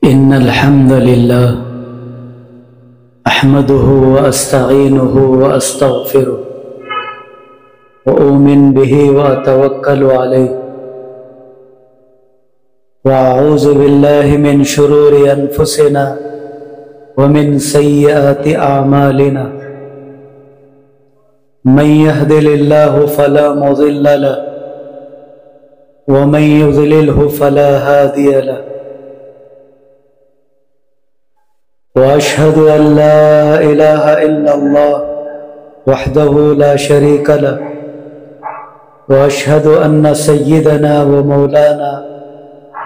إن الحمد لله أحمده وأستعينه وأستغفره وأؤمن به وأتوكل عليه وأعوذ بالله من شرور أنفسنا ومن سيئات أعمالنا من يهدل الله فلا مضل له ومن يضلله فلا هادي له وأشهد أن لا إله إلا الله وحده لا شريك له وأشهد أن سيدنا ومولانا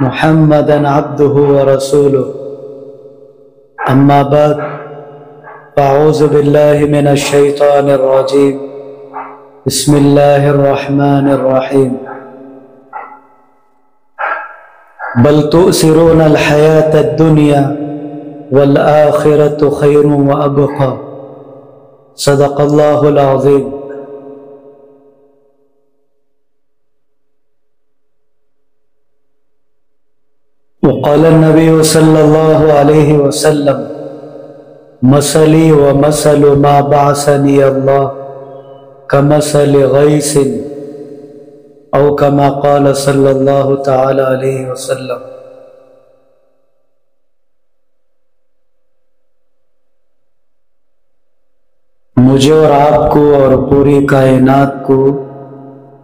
محمدا عبده ورسوله أما بعد فأعوذ بالله من الشيطان الرجيم بسم الله الرحمن الرحيم بل تؤثرون الحياة الدنيا والآخرة خير وأبقى صدق الله العظيم. وقال النبي صلى الله عليه وسلم مثلي ومثل ما بعثني الله كمثل غيث أو كما قال صلى الله تعالى عليه وسلم. مجھے اور آپ کو اور پوری کائنات کو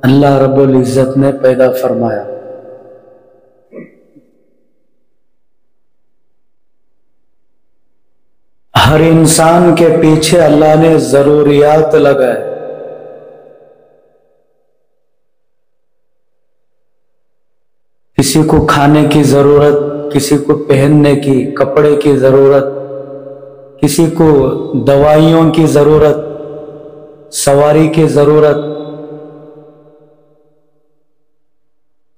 اللہ رب العزت نے پیدا فرمایا. ہر انسان کے پیچھے اللہ نے ضروریات لگائے. کسی کو کھانے کی ضرورت، کسی کو پہننے کی، کپڑے کی ضرورت، کسی کو دوائیوں کی ضرورت، سواری کی ضرورت،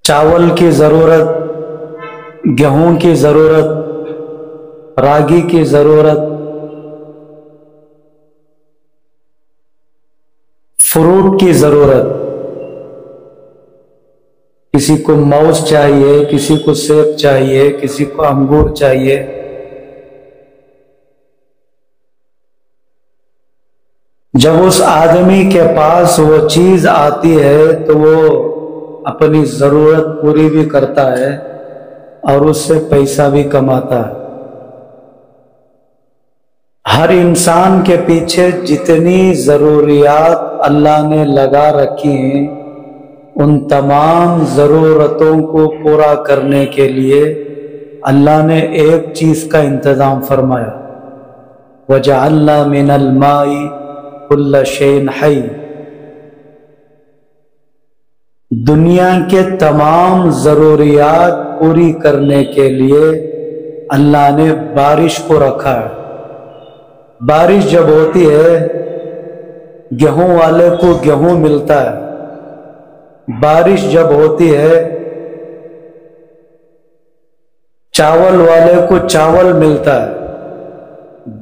چاول کی ضرورت، گیہوں کی ضرورت، راگی کی ضرورت، فروٹ کی ضرورت. کسی کو موز چاہیے، کسی کو سیب چاہیے، کسی کو انگور چاہیے. جب اس آدمی کے پاس وہ چیز آتی ہے تو وہ اپنی ضرورت پوری بھی کرتا ہے اور اس سے پیسہ بھی کماتا ہے. ہر انسان کے پیچھے جتنی ضروریات اللہ نے لگا رکھی ہیں ان تمام ضرورتوں کو پورا کرنے کے لیے اللہ نے ایک چیز کا انتظام فرمایا. وَجَعَلْنَا مِنَ الْمَاءِ كُلَّ شَيْءٍ حَيٍّ. دنیا کے تمام ضروریات پوری کرنے کے لیے اللہ نے بارش کو رکھا ہے. بارش جب ہوتی ہے گیہوں والے کو گیہوں ملتا ہے. بارش جب ہوتی ہے چاول والے کو چاول ملتا ہے.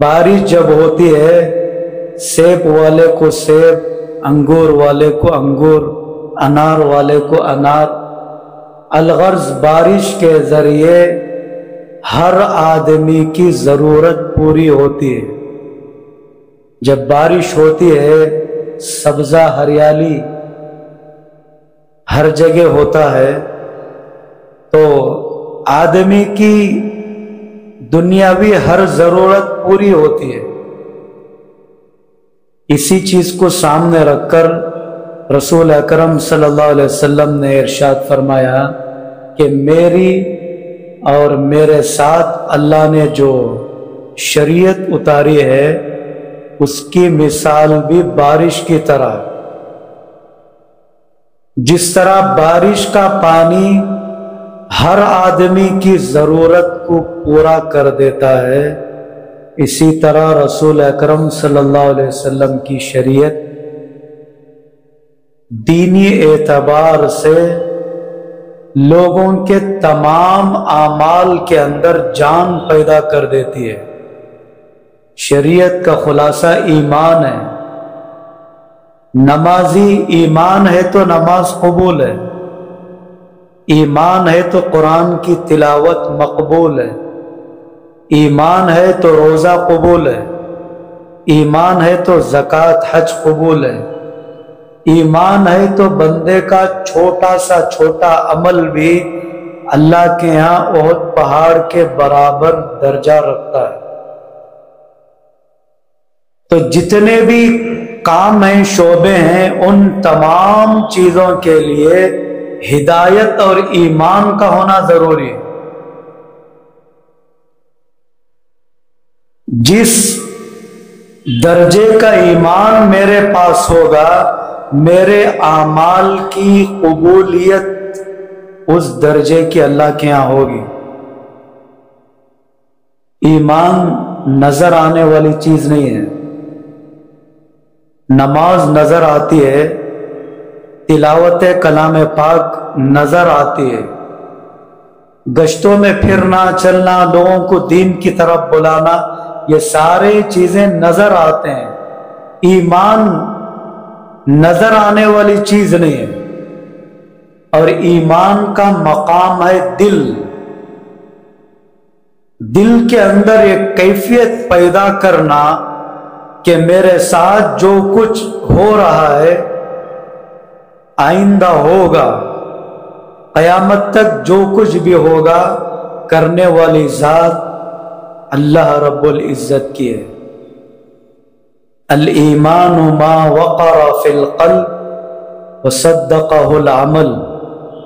بارش جب ہوتی ہے سیب والے کو سیب، انگور والے کو انگور، انار والے کو انار. الغرض بارش کے ذریعے ہر آدمی کی ضرورت پوری ہوتی ہے. جب بارش ہوتی ہے سبزہ ہریالی ہر جگہ ہوتا ہے تو آدمی کی دنیاوی ہر ضرورت پوری ہوتی ہے. اسی چیز کو سامنے رکھ کر رسول اکرم صلی اللہ علیہ وسلم نے ارشاد فرمایا کہ میری اور میرے ساتھ اللہ نے جو شریعت اتاری ہے اس کی مثال بھی بارش کی طرح. جس طرح بارش کا پانی ہر آدمی کی ضرورت کو پورا کر دیتا ہے اسی طرح رسول اکرم صلی اللہ علیہ وسلم کی شریعت دینی اعتبار سے لوگوں کے تمام اعمال کے اندر جان پیدا کر دیتی ہے. شریعت کا خلاصہ ایمان ہے. نمازی ایمان ہے تو نماز قبول ہے، ایمان ہے تو قرآن کی تلاوت مقبول ہے، ایمان ہے تو روزہ قبول ہے، ایمان ہے تو زکوٰۃ حج قبول ہے، ایمان ہے تو بندے کا چھوٹا سا چھوٹا عمل بھی اللہ کے ہاں احد پہاڑ کے برابر درجہ رکھتا ہے۔ تو جتنے بھی کام ہیں، شعبے ہیں، ان تمام چیزوں کے لیے ہدایت اور ایمان کا ہونا ضروری ہے۔ جس درجے کا ایمان میرے پاس ہوگا، میرے اعمال کی قبولیت اس درجے کی اللہ کے ہاں ہوگی۔ ایمان نظر آنے والی چیز نہیں ہے۔ نماز نظر آتی ہے، تلاوت کلام پاک نظر آتی ہے، گشتوں میں پھرنا چلنا، لوگوں کو دین کی طرف بلانا، یہ سارے چیزیں نظر آتے ہیں۔ ایمان نظر آنے والی چیز نہیں ہے۔ اور ایمان کا مقام ہے دل۔ دل کے اندر ایک کیفیت پیدا کرنا کہ میرے ساتھ جو کچھ ہو رہا ہے آئندہ ہوگا، قیامت تک جو کچھ بھی ہوگا کرنے والی ذات اللہ رب العزت کی ہے۔ الایمان ما وقر فی القلب وصدقہ العمل۔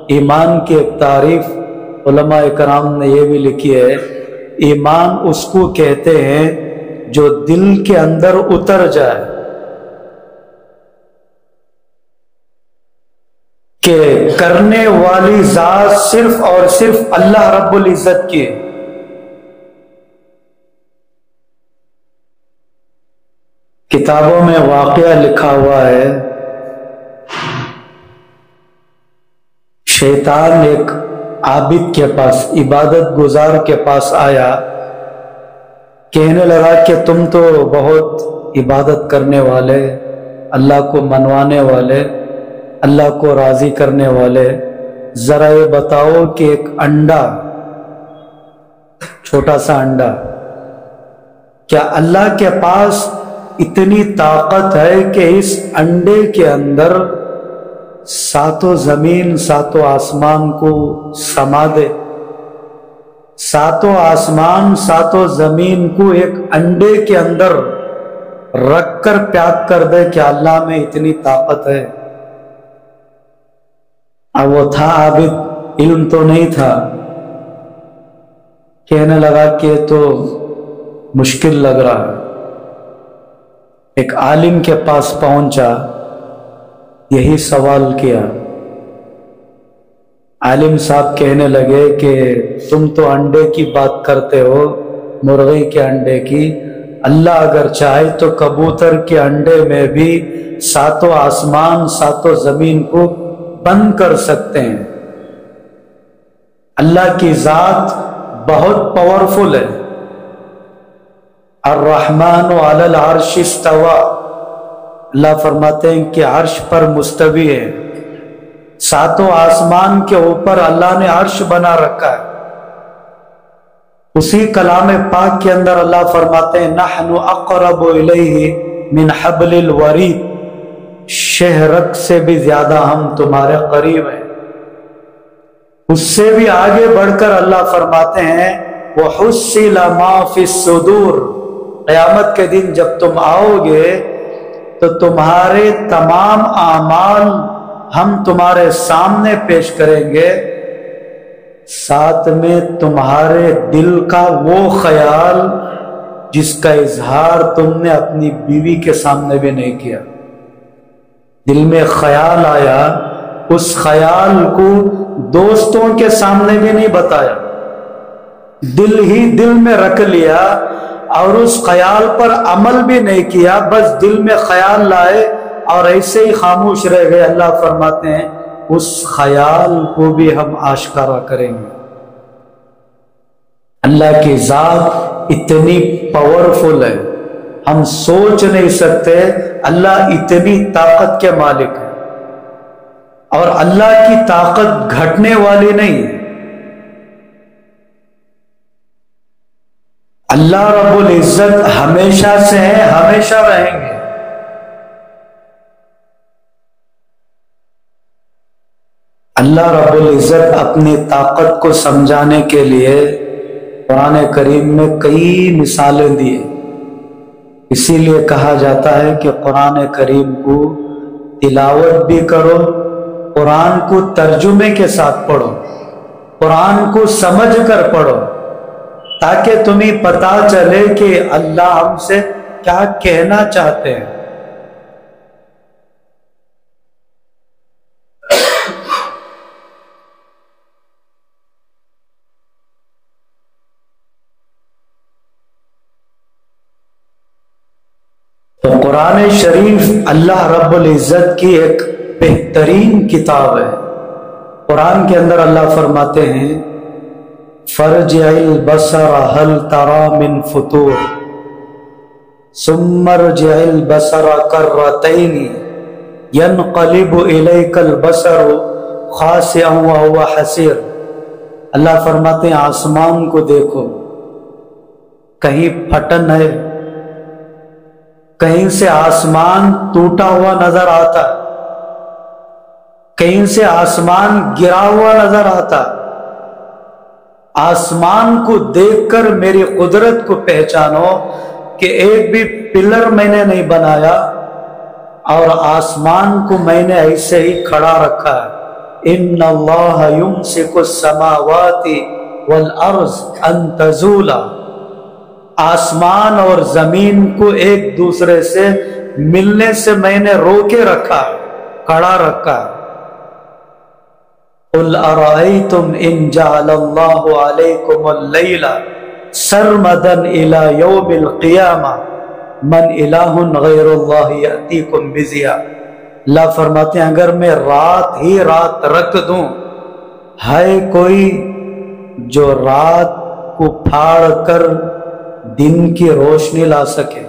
ایمان کی ایک تعریف علماء کرام نے یہ بھی لکھی ہے، ایمان اس کو کہتے ہیں جو دل کے اندر اتر جائے کہ کرنے والی ذات صرف اور صرف اللہ رب العزت کی ہے۔ کتابوں میں واقعہ لکھا ہوا ہے، شیطان ایک عابد کے پاس، عبادت گزار کے پاس آیا، کہنے لگا کہ تم تو بہت عبادت کرنے والے، اللہ کو منوانے والے، اللہ کو راضی کرنے والے، ذرا یہ بتاؤ کہ ایک انڈا، چھوٹا سا انڈا، کیا اللہ کے پاس اتنی طاقت ہے کہ اس انڈے کے اندر ساتوں زمین ساتوں آسمان کو سما دے؟ ساتوں آسمان ساتوں زمین کو ایک انڈے کے اندر رکھ کر پیک کر دے کہ اللہ میں اتنی طاقت ہے؟ اب وہ تھا عابد، علم تو نہیں تھا، کہنے لگا کہ تو مشکل لگ رہا ہے۔ ایک عالم کے پاس پہنچا، یہی سوال کیا۔ عالم صاحب کہنے لگے کہ تم تو انڈے کی بات کرتے ہو، مرغی کے انڈے کی، اللہ اگر چاہے تو کبوتر کے انڈے میں بھی ساتوں آسمان ساتوں زمین کو بند کر سکتے ہیں۔ اللہ کی ذات بہت پاورفل ہے۔ الرحمن علی العرش استوى، اللہ فرماتے ہیں کہ عرش پر مستوی ہے، ساتوں آسمان کے اوپر اللہ نے عرش بنا رکھا ہے۔ اسی کلام پاک کے اندر اللہ فرماتے ہیں نحن اقرب الیہ من حبل الورید، شہرک سے بھی زیادہ ہم تمہارے قریب ہیں۔ اس سے بھی آگے بڑھ کر اللہ فرماتے ہیں وحصل ما فی الصدور، قیامت کے دن جب تم آؤ گے تو تمہارے تمام اعمال ہم تمہارے سامنے پیش کریں گے، ساتھ میں تمہارے دل کا وہ خیال جس کا اظہار تم نے اپنی بیوی کے سامنے بھی نہیں کیا۔ دل میں خیال آیا، اس خیال کو دوستوں کے سامنے بھی نہیں بتایا، دل ہی دل میں رکھ لیا اور اس خیال پر عمل بھی نہیں کیا، بس دل میں خیال لائے اور ایسے ہی خاموش رہ گئے۔ اللہ فرماتے ہیں اس خیال کو بھی ہم آشکارا کریں گے۔ اللہ کی ذات اتنی پاورفل ہے، ہم سوچ نہیں سکتے۔ اللہ اتنی طاقت کے مالک ہے، اور اللہ کی طاقت گھٹنے والی نہیں ہے۔ اللہ رب العزت ہمیشہ سے ہیں، ہمیشہ رہیں گے۔ اللہ رب العزت اپنی طاقت کو سمجھانے کے لیے قرآن کریم میں کئی مثالیں دیے، اسی لیے کہا جاتا ہے کہ قرآن کریم کو تلاوت بھی کرو، قرآن کو ترجمے کے ساتھ پڑھو، قرآن کو سمجھ کر پڑھو، تاکہ تمہیں پتا چلے کہ اللہ ہم سے کیا کہنا چاہتے ہیں۔ تو قرآن شریف اللہ رب العزت کی ایک بہترین کتاب ہے۔ قرآن کے اندر اللہ فرماتے ہیں فَارْجِعِ الْبَصَرَ هَلْ تَرَى مِنْ فُطُورٍ ثُمَّ ارْجِعِ الْبَصَرَ كَرَّتَيْنِ يَنْقَلِبُ إِلَيْكَ الْبَصَرُ خَاسِئًا وَهُوَ حَسِيرٌ۔ اللہ فرماتے ہیں آسمان کو دیکھو، کہیں پھٹن ہے، کہیں سے آسمان ٹوٹا ہوا نظر آتا، کہیں سے آسمان گرا ہوا نظر آتا۔ آسمان کو دیکھ کر میری قدرت کو پہچانو کہ ایک بھی پلر میں نے نہیں بنایا اور آسمان کو میں نے ایسے ہی کھڑا رکھا ہے۔ ان اللہ یمسک السماوات والارض ان تزولا، آسمان اور زمین کو ایک دوسرے سے ملنے سے میں نے روکے رکھا، کھڑا رکھا۔ قل ارأیتم ان جعل اللہ علیکم اللیل سرمدا الی یوم القیامہ من الہ غیر اللہ یأتیکم بضیاء۔ اللہ فرماتے ہیں اگر میں رات ہی رات رکھ دوں، ہے کوئی جو رات کو پھاڑ کر دن کی روشنی لا سکے؟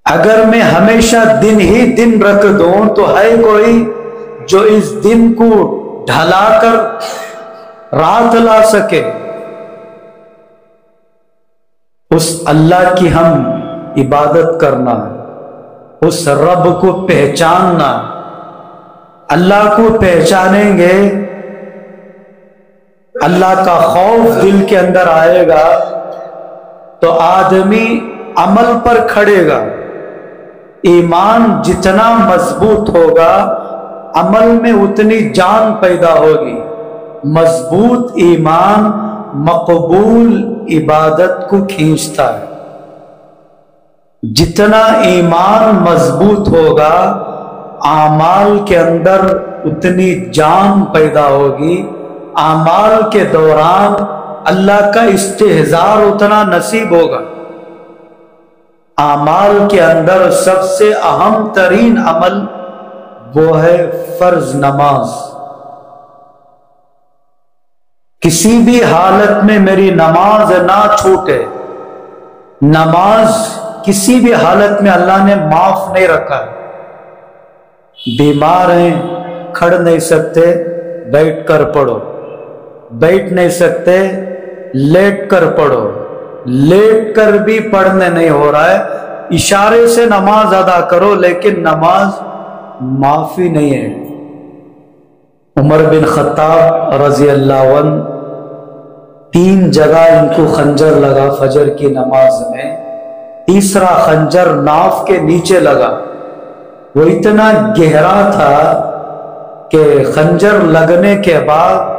اگر میں ہمیشہ دن ہی دن رکھ دوں تو ہے کوئی جو اس دن کو ڈھلا کر رات لا سکے؟ اس اللہ کی ہم عبادت کرنا، اس رب کو پہچاننا۔ اللہ کو پہچانیں گے، اللہ کا خوف دل کے اندر آئے گا تو آدمی عمل پر کھڑے گا۔ ایمان جتنا مضبوط ہوگا عمل میں اتنی جان پیدا ہوگی۔ مضبوط ایمان مقبول عبادت کو کھینچتا ہے۔ جتنا ایمان مضبوط ہوگا اعمال کے اندر اتنی جان پیدا ہوگی، اعمال کے دوران اللہ کا استحضار اتنا نصیب ہوگا۔ اعمال کے اندر سب سے اہم ترین عمل وہ ہے فرض نماز۔ کسی بھی حالت میں میری نماز نہ چھوٹے۔ نماز کسی بھی حالت میں اللہ نے معاف نہیں رکھا۔ بیمار ہیں، کھڑ نہیں سکتے، بیٹھ کر پڑھو، بیٹھ نہیں سکتے، لیٹ کر پڑھو، لیٹ کر بھی پڑھنے نہیں ہو رہا ہے، اشارے سے نماز ادا کرو، لیکن نماز معافی نہیں ہے۔ عمر بن خطاب رضی اللہ عنہ 3 جگہ ان کو خنجر لگا فجر کی نماز میں، تیسرا خنجر ناف کے نیچے لگا۔ وہ اتنا گہرا تھا کہ خنجر لگنے کے بعد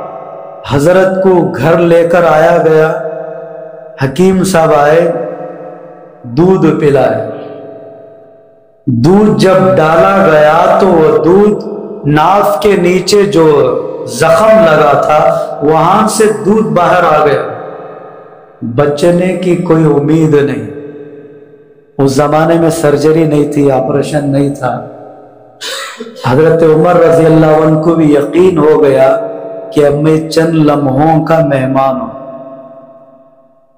حضرت کو گھر لے کر آیا گیا، حکیم صاحب آئے، دودھ پلائے۔ دودھ جب ڈالا گیا تو وہ دودھ ناف کے نیچے جو زخم لگا تھا وہاں سے دودھ باہر آ گیا۔ بچنے کی کوئی امید نہیں۔ اس زمانے میں سرجری نہیں تھی، آپریشن نہیں تھا۔ حضرت عمر رضی اللہ عنہ کو بھی یقین ہو گیا کہ اب میں چند لمحوں کا مہمان ہوں۔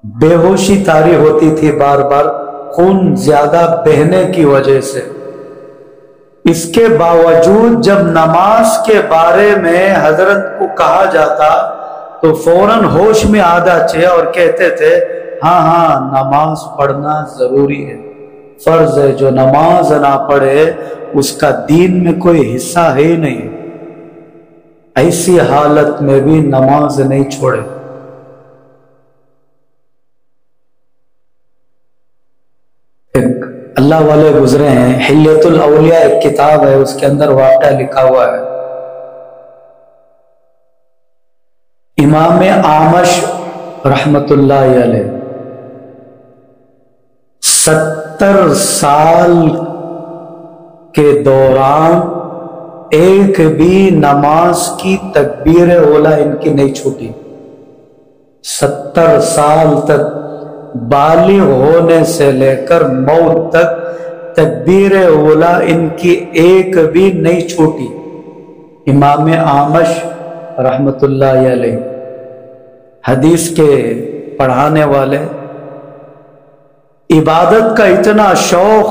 بے ہوشی طاری ہوتی تھی بار بار، خون زیادہ بہنے کی وجہ سے۔ اس کے باوجود جب نماز کے بارے میں حضرت کو کہا جاتا تو فوراً ہوش میں آ جاتے اور کہتے تھے ہاں ہاں نماز پڑھنا ضروری ہے، فرض ہے، جو نماز نہ پڑھے اس کا دین میں کوئی حصہ ہے ہی نہیں۔ ایسی حالت میں بھی نماز نہیں چھوڑے۔ ایک اللہ والے گزرے ہیں، حلیۃ الاولیاء ایک کتاب ہے، اس کے اندر واقعہ لکھا ہوا ہے۔ امام اعمش رحمت اللہ علیہ 70 سال کے دوران ایک بھی نماز کی تکبیر اولا ان کی نہیں چھوٹی۔ 70 سال تک بالغ ہونے سے لے کر موت تک تکبیر اولا ان کی ایک بھی نہیں چھوٹی۔ امام اعمش رحمت اللہ علیہ حدیث کے پڑھانے والے، عبادت کا اتنا شوق،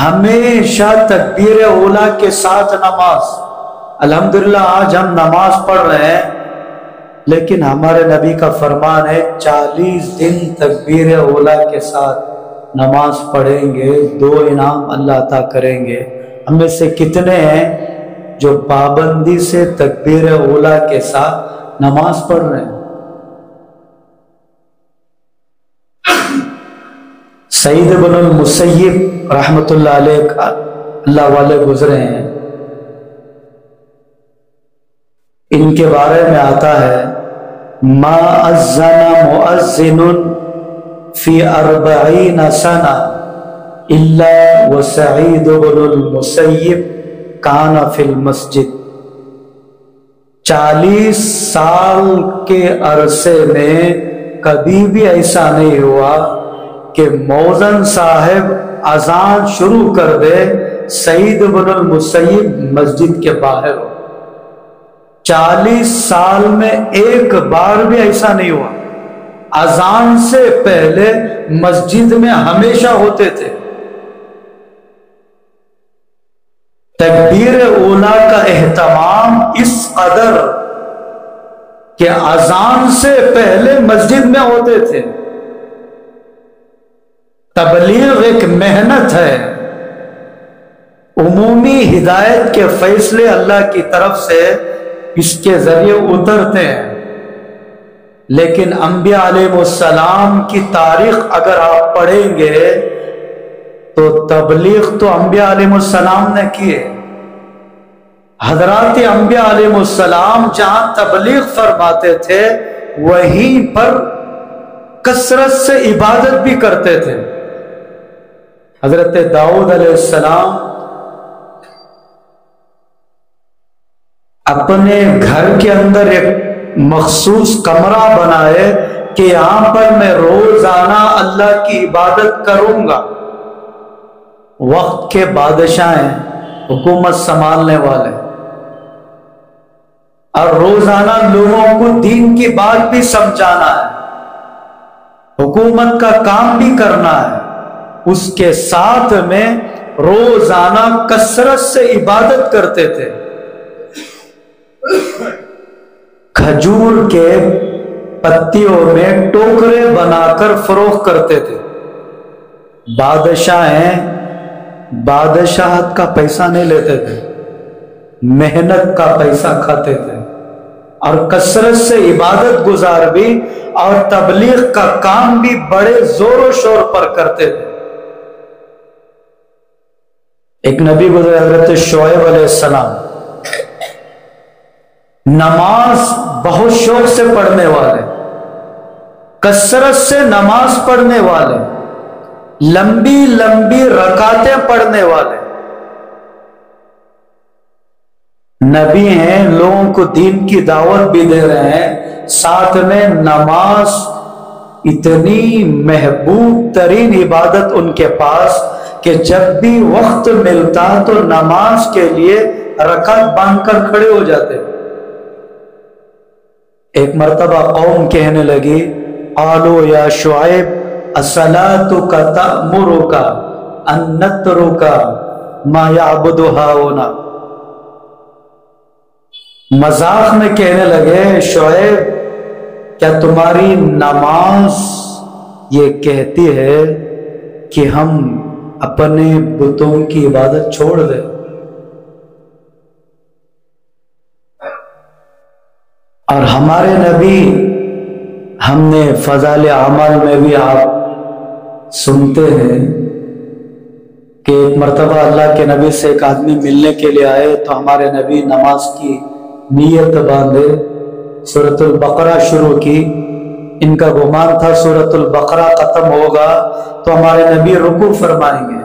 ہمیشہ تکبیر اولا کے ساتھ نماز۔ الحمدللہ آج ہم نماز پڑھ رہے ہیں، لیکن ہمارے نبی کا فرمان ہے 40 دن تکبیر اولا کے ساتھ نماز پڑھیں گے، 2 انعام اللہ عطا کریں گے۔ ہم میں سے کتنے ہیں جو پابندی سے تکبیر اولا کے ساتھ نماز پڑھ رہے ہیں؟ سعید بن المسیب رحمت اللہ علیہ اللہ والے گزرے ہیں، ان کے بارے میں آتا ہے ما اذن مؤذن فی 40 سنہ الا وسعید بن المسیب کان فی المسجد۔ 40 سال کے عرصے میں کبھی بھی ایسا نہیں ہوا کہ مؤذن صاحب اذان شروع کر دے، سعید بن المسیب مسجد کے باہر ہو۔ 40 سال میں ایک بار بھی ایسا نہیں ہوا۔ اذان سے پہلے مسجد میں ہمیشہ ہوتے تھے۔ تکبیر اولا کا اہتمام اس قدر کہ اذان سے پہلے مسجد میں ہوتے تھے۔ تبلیغ ایک محنت ہے، عمومی ہدایت کے فیصلے اللہ کی طرف سے اس کے ذریعے اترتے ہیں، لیکن انبیاء علیہ السلام کی تاریخ اگر آپ پڑھیں گے تو تبلیغ تو انبیاء علیہ السلام نے کی ہے۔ حضرات انبیاء علیہ السلام جہاں تبلیغ فرماتے تھے وہیں پر کثرت سے عبادت بھی کرتے تھے۔ حضرت داؤد علیہ السلام اپنے گھر کے اندر ایک مخصوص کمرہ بنائے کہ یہاں پر میں روزانہ اللہ کی عبادت کروں گا۔ وقت کے بادشاہ ہیں، حکومت سنبھالنے والے، اور روزانہ لوگوں کو دین کی بات بھی سمجھانا ہے، حکومت کا کام بھی کرنا ہے۔ اس کے ساتھ میں روزانہ کثرت سے عبادت کرتے تھے۔ کھجور کے پتیوں میں ٹوکرے بنا کر فروخت کرتے تھے۔ بادشاہ ہیں، بادشاہت کا پیسہ نہیں لیتے تھے، محنت کا پیسہ کھاتے تھے، اور کثرت سے عبادت گزار بھی اور تبلیغ کا کام بھی بڑے زور و شور پر کرتے تھے۔ ایک نبی گزرے حضرت شعیب علیہ السلام، نماز بہت شوق سے پڑھنے والے، کثرت سے نماز پڑھنے والے، لمبی لمبی رکعتیں پڑھنے والے نبی ہیں، لوگوں کو دین کی دعوت بھی دے رہے ہیں، ساتھ میں نماز اتنی محبوب ترین عبادت ان کے پاس کہ جب بھی وقت ملتا تو نماز کے لیے رکعت باندھ کر کھڑے ہو جاتے۔ ایک مرتبہ قوم کہنے لگی قالوا یا شعیب الصلاۃ تأمرک ان نترک ما یعبد ہؤلاء، مذاق میں کہنے لگے شعیب کیا تمہاری نماز یہ کہتی ہے کہ ہم اپنے بتوں کی عبادت چھوڑ دیں؟ اور ہمارے نبی، ہم نے فضائل اعمال میں بھی آپ سنتے ہیں کہ ایک مرتبہ اللہ کے نبی سے ایک آدمی ملنے کے لیے آئے تو ہمارے نبی نماز کی نیت باندھے سورۃ البقرہ شروع کی۔ ان کا گمان تھا سورۃ البقرہ ختم ہوگا تو ہمارے نبی رکوع فرمائیں گے۔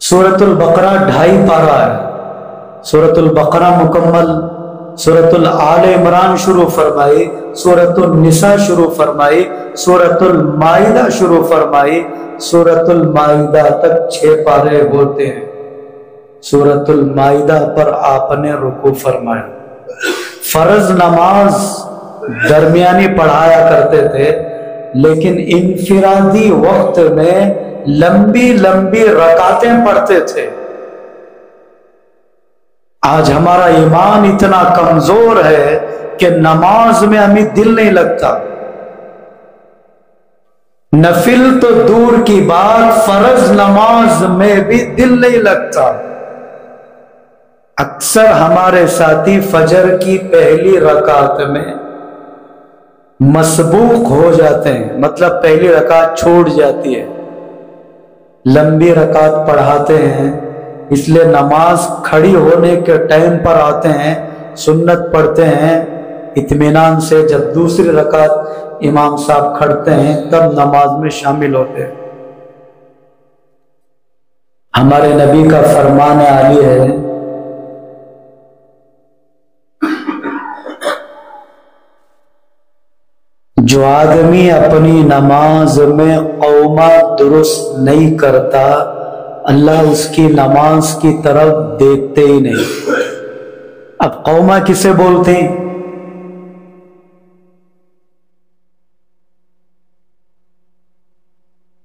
سورۃ البقرہ 2.5 پارہ ہے، سورۃ البقرہ مکمل، سورۃ آل عمران شروع فرمائی، سورۃ النساء شروع فرمائی، سورۃ المائدہ شروع فرمائی، سورۃ المائدہ تک 6 پارے ہوتے ہیں۔ سورۃ المائدہ پر آپ نے رکوع فرمایا۔ فرض نماز درمیانی پڑھایا کرتے تھے، لیکن انفرادی وقت میں لمبی لمبی رکعتیں پڑھتے تھے۔ آج ہمارا ایمان اتنا کمزور ہے کہ نماز میں ہمیں دل نہیں لگتا، نفل تو دور کی بات، فرض نماز میں بھی دل نہیں لگتا۔ اکثر ہمارے ساتھی فجر کی پہلی رکعت میں مسبوق ہو جاتے ہیں، مطلب پہلی رکعت چھوٹ جاتی ہے، لمبی رکعت پڑھاتے ہیں، اس لیے نماز کھڑی ہونے کے ٹائم پر آتے ہیں، سنت پڑھتے ہیں اطمینان سے، جب دوسری رکعت امام صاحب کھڑتے ہیں تب نماز میں شامل ہوتے ہیں۔ ہمارے نبی کا فرمان عالی ہے، جو آدمی اپنی نماز میں قومہ درست نہیں کرتا، اللہ اس کی نماز کی طرف دیکھتے ہی نہیں۔ اب قومہ کسے بولتے ہیں؟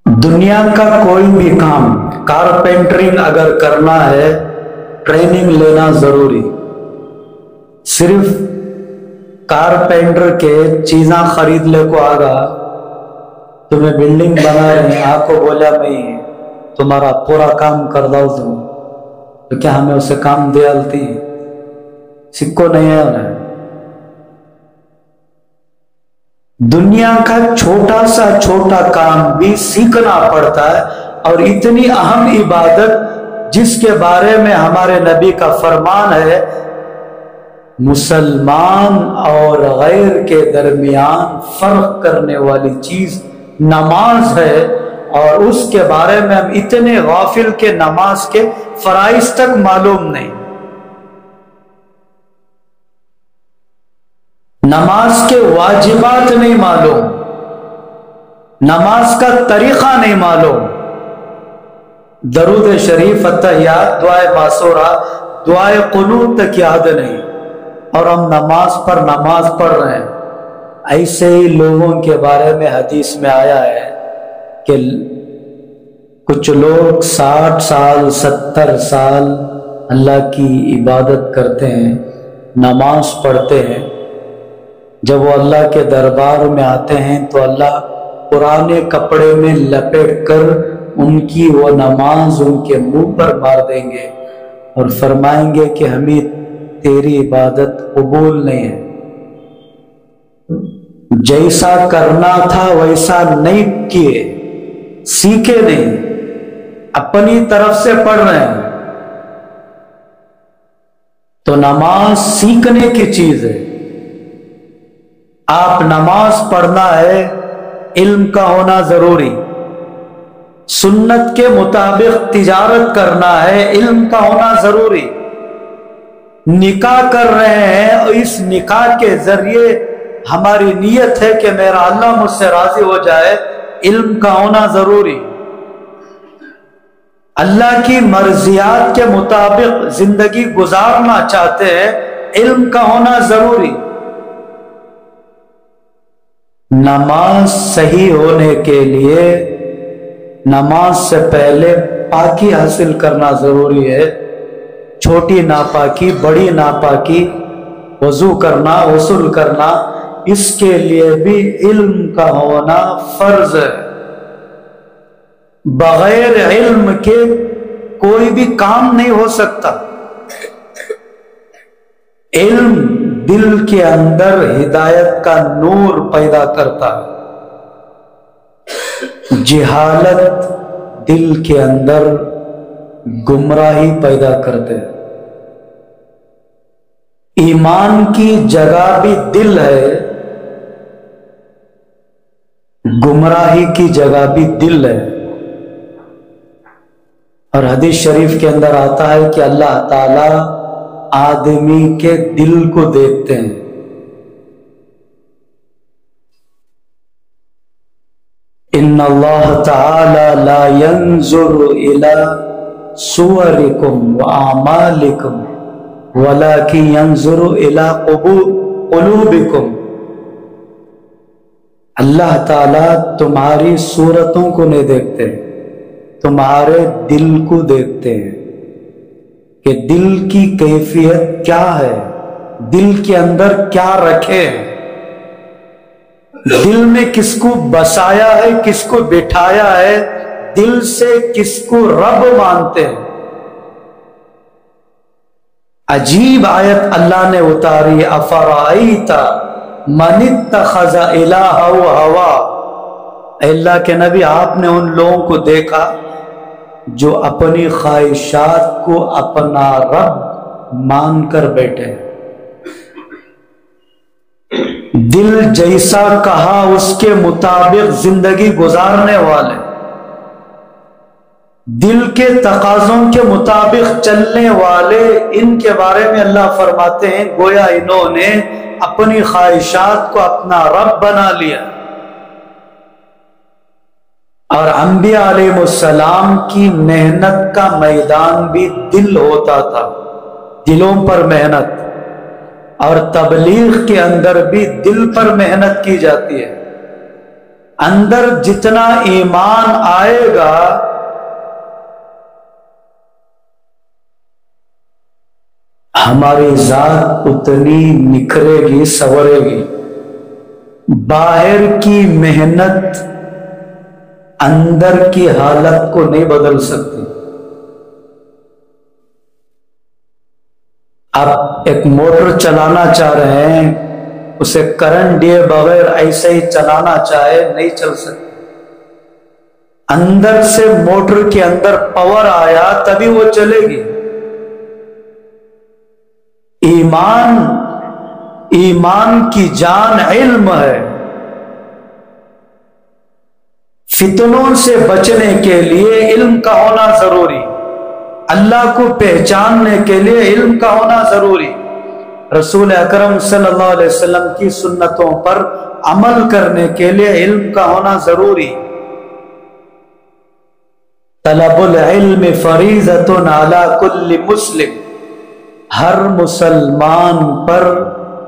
دنیا کا کوئی بھی کام، کارپینٹرنگ اگر کرنا ہے ٹریننگ لینا ضروری۔ صرف کارپینٹر کے چیزاں خرید لے کو آگا، تمہیں بلڈنگ بنا رہے ہیں، آپ کو بولا میں تمہارا پورا کام کر دو تم، تو کیا ہمیں اسے کام دے آلتی؟ سکو نہیں ہے انہیں۔ دنیا کا چھوٹا سا چھوٹا کام بھی سیکھنا پڑتا ہے، اور اتنی اہم عبادت جس کے بارے میں ہمارے نبی کا فرمان ہے، مسلمان اور غیر کے درمیان فرق کرنے والی چیز نماز ہے، اور اس کے بارے میں ہم اتنے غافل کہ نماز کے فرائض تک معلوم نہیں، نماز کے واجبات نہیں معلوم، نماز کا طریقہ نہیں معلوم۔ درود شریف، اتحیات، دعائے معصورہ، دعائے قنوت تک یاد نہیں، اور ہم نماز پر نماز پڑھ رہے ہیں۔ ایسے ہی لوگوں کے بارے میں حدیث میں آیا ہے کہ کچھ لوگ 60 سال 70 سال اللہ کی عبادت کرتے ہیں، نماز پڑھتے ہیں، جب وہ اللہ کے دربار میں آتے ہیں تو اللہ پرانے کپڑے میں لپیٹ کر ان کی وہ نماز ان کے منہ پر مار دیں گے اور فرمائیں گے کہ ہمیں تیری عبادت قبول نہیں ہے، جیسا کرنا تھا ویسا نہیں کیے، سیکھے نہیں، اپنی طرف سے پڑھ رہے ہیں۔ تو نماز سیکھنے کی چیز ہے۔ آپ نماز پڑھنا ہے، علم کا ہونا ضروری، سنت کے مطابق تجارت کرنا ہے، علم کا ہونا ضروری، نکاح کر رہے ہیں اور اس نکاح کے ذریعے ہماری نیت ہے کہ میرا اللہ مجھ سے راضی ہو جائے، علم کا ہونا ضروری، اللہ کی مرضیات کے مطابق زندگی گزارنا چاہتے ہیں، علم کا ہونا ضروری۔ نماز صحیح ہونے کے لیے نماز سے پہلے پاکی حاصل کرنا ضروری ہے، چھوٹی ناپاکی، بڑی ناپاکی، وضو کرنا، غسل کرنا، اس کے لیے بھی علم کا ہونا فرض ہے۔ بغیر علم کے کوئی بھی کام نہیں ہو سکتا۔ علم دل کے اندر ہدایت کا نور پیدا کرتا ہے، جہالت دل کے اندر گمراہی پیدا کرتے ہیں۔ ایمان کی جگہ بھی دل ہے، گمراہی کی جگہ بھی دل ہے۔ اور حدیث شریف کے اندر آتا ہے کہ اللہ تعالی آدمی کے دل کو دیکھتے ہیں۔ ان اللہ تعالی لا ينظر الى صورکم واعمالکم ولكن ينظر الى قلوبکم۔ اللہ تعالیٰ تمہاری صورتوں کو نہیں دیکھتے، تمہارے دل کو دیکھتے ہیں کہ دل کی کیفیت کیا ہے، دل کے اندر کیا رکھے ہیں، دل میں کس کو بسایا ہے، کس کو بٹھایا ہے، دل سے کس کو رب مانتے ہیں۔ عجیب آیت اللہ نے اتاری، افرائیت من اتخذ الہہ ہوا۔ اے اللہ کے نبی، آپ نے ان لوگوں کو دیکھا جو اپنی خواہشات کو اپنا رب مان کر بیٹھے، دل جیسا کہا اس کے مطابق زندگی گزارنے والے، دل کے تقاضوں کے مطابق چلنے والے۔ ان کے بارے میں اللہ فرماتے ہیں گویا انہوں نے اپنی خواہشات کو اپنا رب بنا لیا۔ اور انبیاء علیہ السلام کی محنت کا میدان بھی دل ہوتا تھا، دلوں پر محنت، اور تبلیغ کے اندر بھی دل پر محنت کی جاتی ہے۔ اندر جتنا ایمان آئے گا ہماری ذات اتنی نکھرے گی، سنورے گی۔ باہر کی محنت اندر کی حالت کو نہیں بدل سکتی۔ آپ ایک موٹر چلانا چاہ رہے ہیں، اسے کرنٹ دیے بغیر ایسے ہی چلانا چاہے نہیں چل سکتی۔ اندر سے موٹر کے اندر پاور آیا تبھی وہ چلے گی۔ ایمان کی جان علم ہے۔ فتنوں سے بچنے کے لیے علم کا ہونا ضروری، اللہ کو پہچاننے کے لیے علم کا ہونا ضروری، رسول اکرم صلی اللہ علیہ وسلم کی سنتوں پر عمل کرنے کے لیے علم کا ہونا ضروری۔ طلب العلم فریضۃ علی کل مسلم، ہر مسلمان پر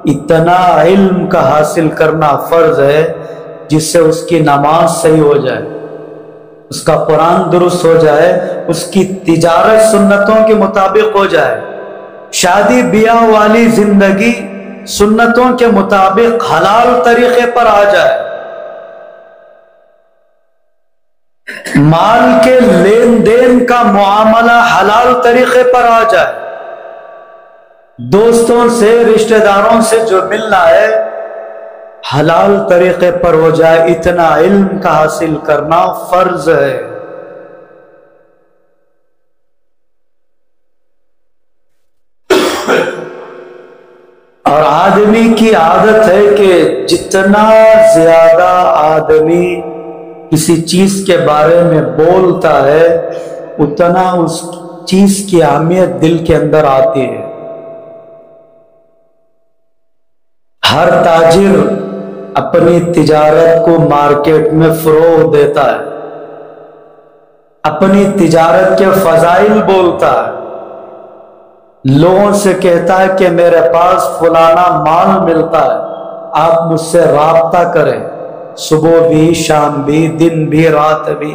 اتنا علم کا حاصل کرنا فرض ہے جس سے اس کی نماز صحیح ہو جائے، اس کا قرآن درست ہو جائے، اس کی تجارت سنتوں کے مطابق ہو جائے، شادی بیاہ والی زندگی سنتوں کے مطابق حلال طریقے پر آ جائے، مال کے لین دین کا معاملہ حلال طریقے پر آ جائے، دوستوں سے رشتہ داروں سے جو ملنا ہے حلال طریقے پر ہو جائے، اتنا علم کا حاصل کرنا فرض ہے۔ اور آدمی کی عادت ہے کہ جتنا زیادہ آدمی کسی چیز کے بارے میں بولتا ہے اتنا اس چیز کی اہمیت دل کے اندر آتی ہے۔ ہر تاجر اپنی تجارت کو مارکیٹ میں فروغ دیتا ہے، اپنی تجارت کے فضائل بولتا ہے، لوگوں سے کہتا ہے کہ میرے پاس فلانا مال ملتا ہے، آپ مجھ سے رابطہ کریں، صبح بھی، شام بھی، دن بھی، رات بھی،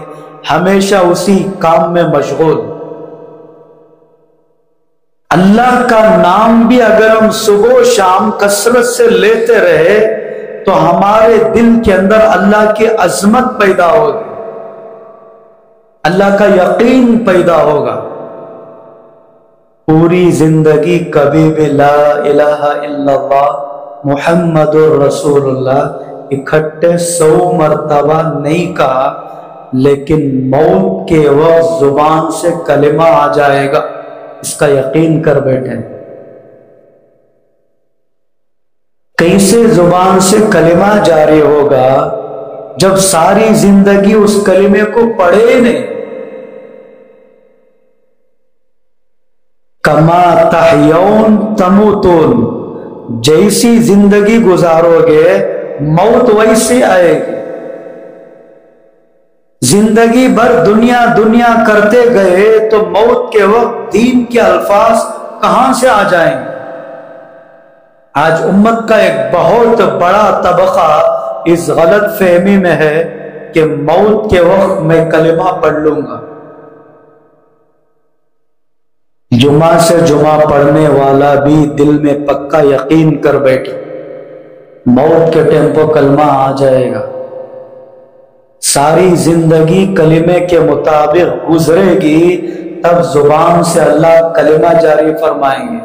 ہمیشہ اسی کام میں مشغول۔ اللہ کا نام بھی اگر ہم صبح و شام کثرت سے لیتے رہے تو ہمارے دل کے اندر اللہ کی عظمت پیدا ہوگی، اللہ کا یقین پیدا ہوگا۔ پوری زندگی کبھی بھی لا الہ الا اللہ محمد رسول اللہ اکٹھے 100 مرتبہ نہیں کہا، لیکن موت کے وقت زبان سے کلمہ آ جائے گا، اس کا یقین کر بیٹھے۔ کیسے زبان سے کلمہ جاری ہوگا جب ساری زندگی اس کلمے کو پڑھے نہیں؟ کما تحیون تموتون، جیسی زندگی گزارو گے موت ویسے آئے گی۔ زندگی بھر دنیا دنیا کرتے گئے تو موت کے وقت دین کے الفاظ کہاں سے آ جائیں گے؟ آج امت کا ایک بہت بڑا طبقہ اس غلط فہمی میں ہے کہ موت کے وقت میں کلمہ پڑھ لوں گا۔ جمعہ سے جمعہ پڑھنے والا بھی دل میں پکا یقین کر بیٹھے موت کے ٹائم کو کلمہ آ جائے گا، ساری زندگی کلمے کے مطابق گزرے گی، تب زبان سے اللہ کلمہ جاری فرمائیں گے۔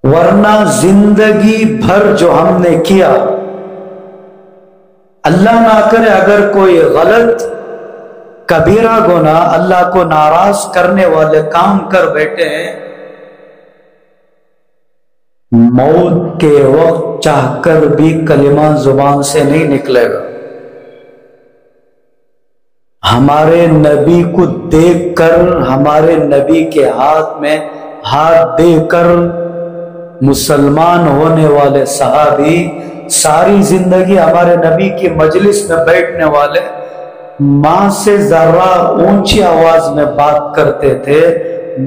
ورنہ زندگی بھر جو ہم نے کیا، اللہ نہ کرے اگر کوئی غلط کبیرہ گناہ اللہ کو ناراض کرنے والے کام کر بیٹھے ہیں، موت کے وقت چاہ کر بھی کلمہ زبان سے نہیں نکلے گا۔ ہمارے نبی کو دیکھ کر، ہمارے نبی کے ہاتھ میں ہاتھ دے کر مسلمان ہونے والے صحابی ساری زندگی ہمارے نبی کی مجلس میں بیٹھنے والے ماں سے ذرا اونچی آواز میں بات کرتے تھے،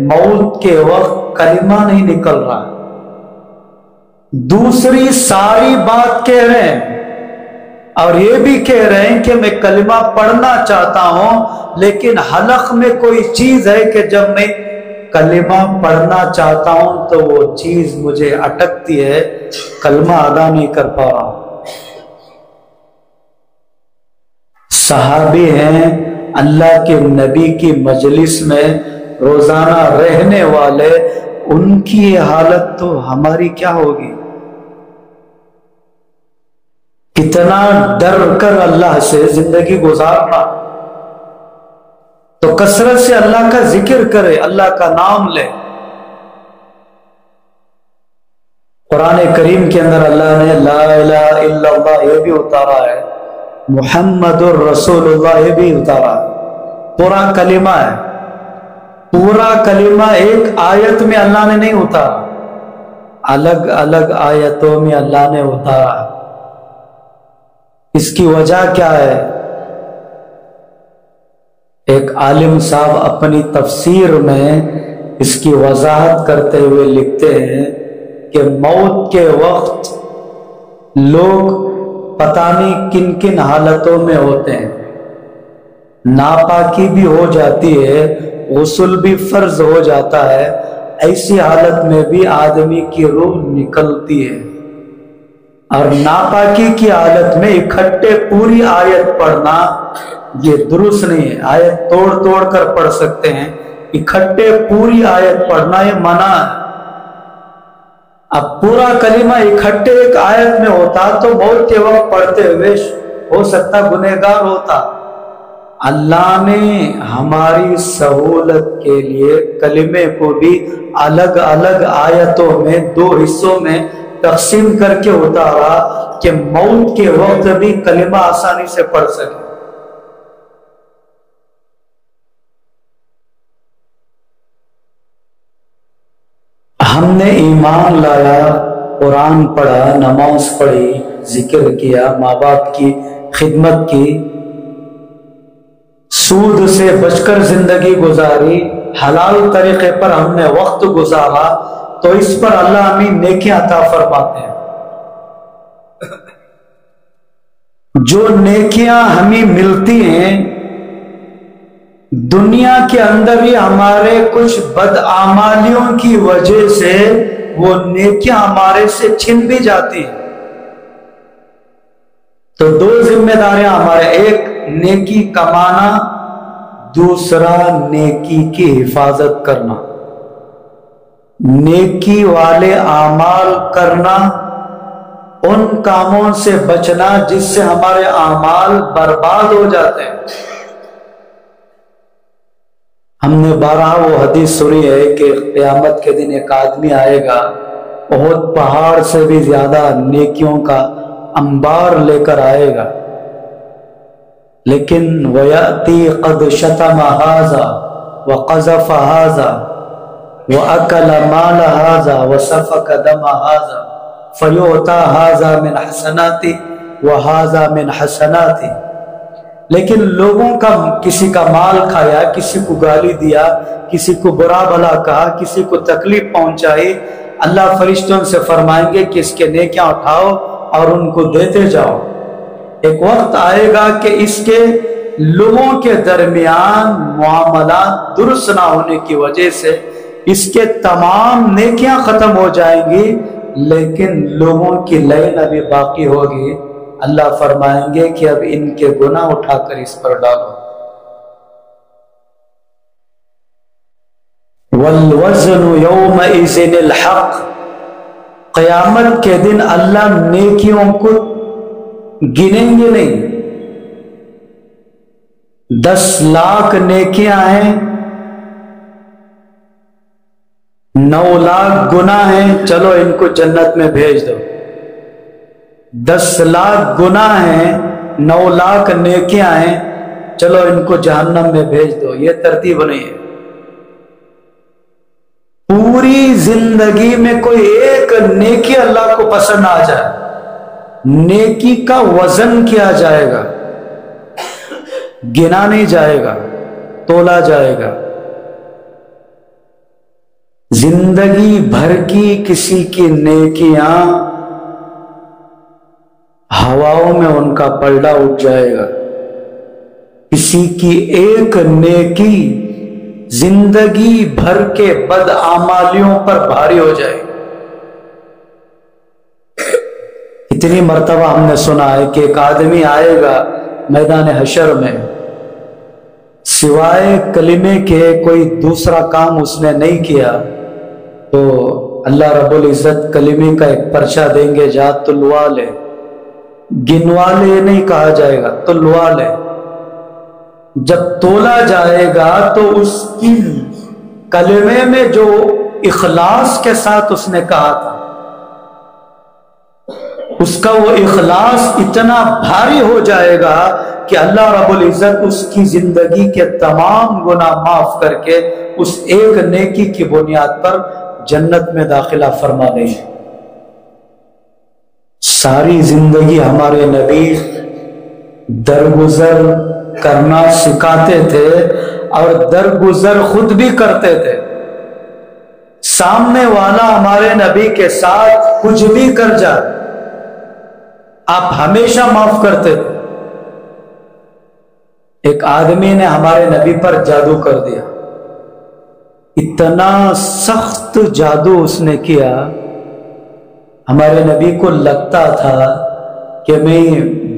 موت کے وقت کلمہ نہیں نکل رہا، دوسری ساری بات کہہ رہے ہیں اور یہ بھی کہہ رہے ہیں کہ میں کلمہ پڑھنا چاہتا ہوں، لیکن حلق میں کوئی چیز ہے کہ جب میں کلمہ پڑھنا چاہتا ہوں تو وہ چیز مجھے اٹکتی ہے، کلمہ ادا نہیں کر پا رہا ہوں۔ صحابی ہیں، اللہ کے نبی کی مجلس میں روزانہ رہنے والے، ان کی حالت تو ہماری کیا ہوگی؟ کتنا ڈر کر اللہ سے زندگی گزارنا، تو کثرت سے اللہ کا ذکر کرے، اللہ کا نام لے۔ قرآن کریم کے اندر اللہ نے لا الہ الا اللہ یہ بھی اتارا ہے، محمد الرسول اللہ یہ بھی اتارا ہے، پورا کلمہ ہے، پورا کلمہ ایک آیت میں اللہ نے نہیں اتارا، الگ الگ آیتوں میں اللہ نے اتارا ہے۔ اس کی وجہ کیا ہے؟ ایک عالم صاحب اپنی تفسیر میں اس کی وضاحت کرتے ہوئے لکھتے ہیں کہ موت کے وقت لوگ پتہ نہیں کن کن حالتوں میں ہوتے ہیں، ناپاکی بھی ہو جاتی ہے، غسل بھی فرض ہو جاتا ہے، ایسی حالت میں بھی آدمی کی روح نکلتی ہے، اور ناپاکی کی حالت میں اکٹھے پوری آیت پڑھنا یہ درست نہیں ہے۔ آیت توڑ توڑ کر پڑھ سکتے ہیں، اکٹھے پوری آیت پڑھنا یہ منع ہے۔ اب پورا کلمہ اکٹھے ایک آیت میں ہوتا تو موت کے وقت پڑھتے ہوئے ہو سکتا گنہگار ہوتا۔ اللہ نے ہماری سہولت کے لیے کلمے کو بھی الگ الگ آیتوں میں 2 حصوں میں تقسیم کر کے اتارا کہ موت کے وقت بھی کلمہ آسانی سے پڑھ سکے۔ ہم نے ایمان لایا، قرآن پڑھا، نماز پڑھی، ذکر کیا، ماں باپ کی خدمت کی، سود سے بچ کر زندگی گزاری، حلال طریقے پر ہم نے وقت گزارا، تو اس پر اللہ ہمیں نیکیاں عطا فرماتے ہیں۔ جو نیکیاں ہمیں ملتی ہیں دنیا کے اندر ہی ہمارے کچھ بدعمالیوں کی وجہ سے وہ نیکیاں ہمارے سے چھن بھی جاتی ہیں۔ تو دو ذمہ داریاں ہمارے، ایک نیکی کمانا، دوسرا نیکی کی حفاظت کرنا، نیکی والے اعمال کرنا، ان کاموں سے بچنا جس سے ہمارے اعمال برباد ہو جاتے ہیں۔ ہم نے بارہا وہ حدیث سنی ہے کہ قیامت کے دن ایک آدمی آئے گا، بہت پہاڑ سے بھی زیادہ نیکیوں کا انبار لے کر آئے گا، لیکن وَيَأْتِي قَدْ شَتَمَ هَذَا وَقَذَفَ هَذَا وَأَكَلَ مَالَ هَذَا وَسَفَكَ دَمَ هَذَا فَيُؤْتَى هَذَا مِنْ حَسَنَاتِهِ وَهَذَا مِنْ حَسَنَاتِهِ۔ لیکن لوگوں کا کسی کا مال کھایا، کسی کو گالی دیا، کسی کو برا بھلا کہا، کسی کو تکلیف پہنچائی، اللہ فرشتوں سے فرمائیں گے کہ اس کے نیکیاں اٹھاؤ اور ان کو دیتے جاؤ۔ ایک وقت آئے گا کہ اس کے لوگوں کے درمیان معاملات درست نہ ہونے کی وجہ سے اس کے تمام نیکیاں ختم ہو جائیں گی، لیکن لوگوں کی لائن ابھی باقی ہوگی۔ اللہ فرمائیں گے کہ اب ان کے گناہ اٹھا کر اس پر ڈالو۔ وَالْوَزْنُ يَوْمَئِذٍ الْحَقُّ، قیامت کے دن اللہ نیکیوں کو گنیں گے نہیں۔ 10 لاکھ نیکیاں ہیں، 9 لاکھ گناہ ہیں، چلو ان کو جنت میں بھیج دو۔ 10 لاکھ گناہ ہیں، 9 لاکھ نیکیاں ہیں، چلو ان کو جہنم میں بھیج دو۔ یہ ترتیب نہیں ہے۔ پوری زندگی میں کوئی ایک نیکی اللہ کو پسند آ جائے، نیکی کا وزن کیا جائے گا، گنا نہیں جائے گا، تولا جائے گا۔ زندگی بھر کی کسی کی نیکیاں ہواؤں میں ان کا پلڑا اٹھ جائے گا، کسی کی ایک نیکی زندگی بھر کے بدعمالیوں پر بھاری ہو جائے گی۔ اتنی مرتبہ ہم نے سنا ہے کہ ایک آدمی آئے گا میدان حشر میں، سوائے کلمے کے کوئی دوسرا کام اس نے نہیں کیا، تو اللہ رب العزت کلمے کا ایک پرچہ دیں گے، جا تلوا لے۔ گنوا لے نہیں کہا جائے گا، تلوا لے۔ جب تولا جائے گا تو اس کی کلمے میں جو اخلاص کے ساتھ اس نے کہا تھا، اس کا وہ اخلاص اتنا بھاری ہو جائے گا کہ اللہ رب العزت اس کی زندگی کے تمام گناہ معاف کر کے اس ایک نیکی کی بنیاد پر جنت میں داخلہ فرما دیں گے۔ ساری زندگی ہمارے نبی درگزر کرنا سکھاتے تھے اور درگزر خود بھی کرتے تھے۔ سامنے والا ہمارے نبی کے ساتھ کچھ بھی کر جائے، آپ ہمیشہ معاف کرتے تھے۔ ایک آدمی نے ہمارے نبی پر جادو کر دیا، اتنا سخت جادو اس نے کیا، ہمارے نبی کو لگتا تھا کہ میں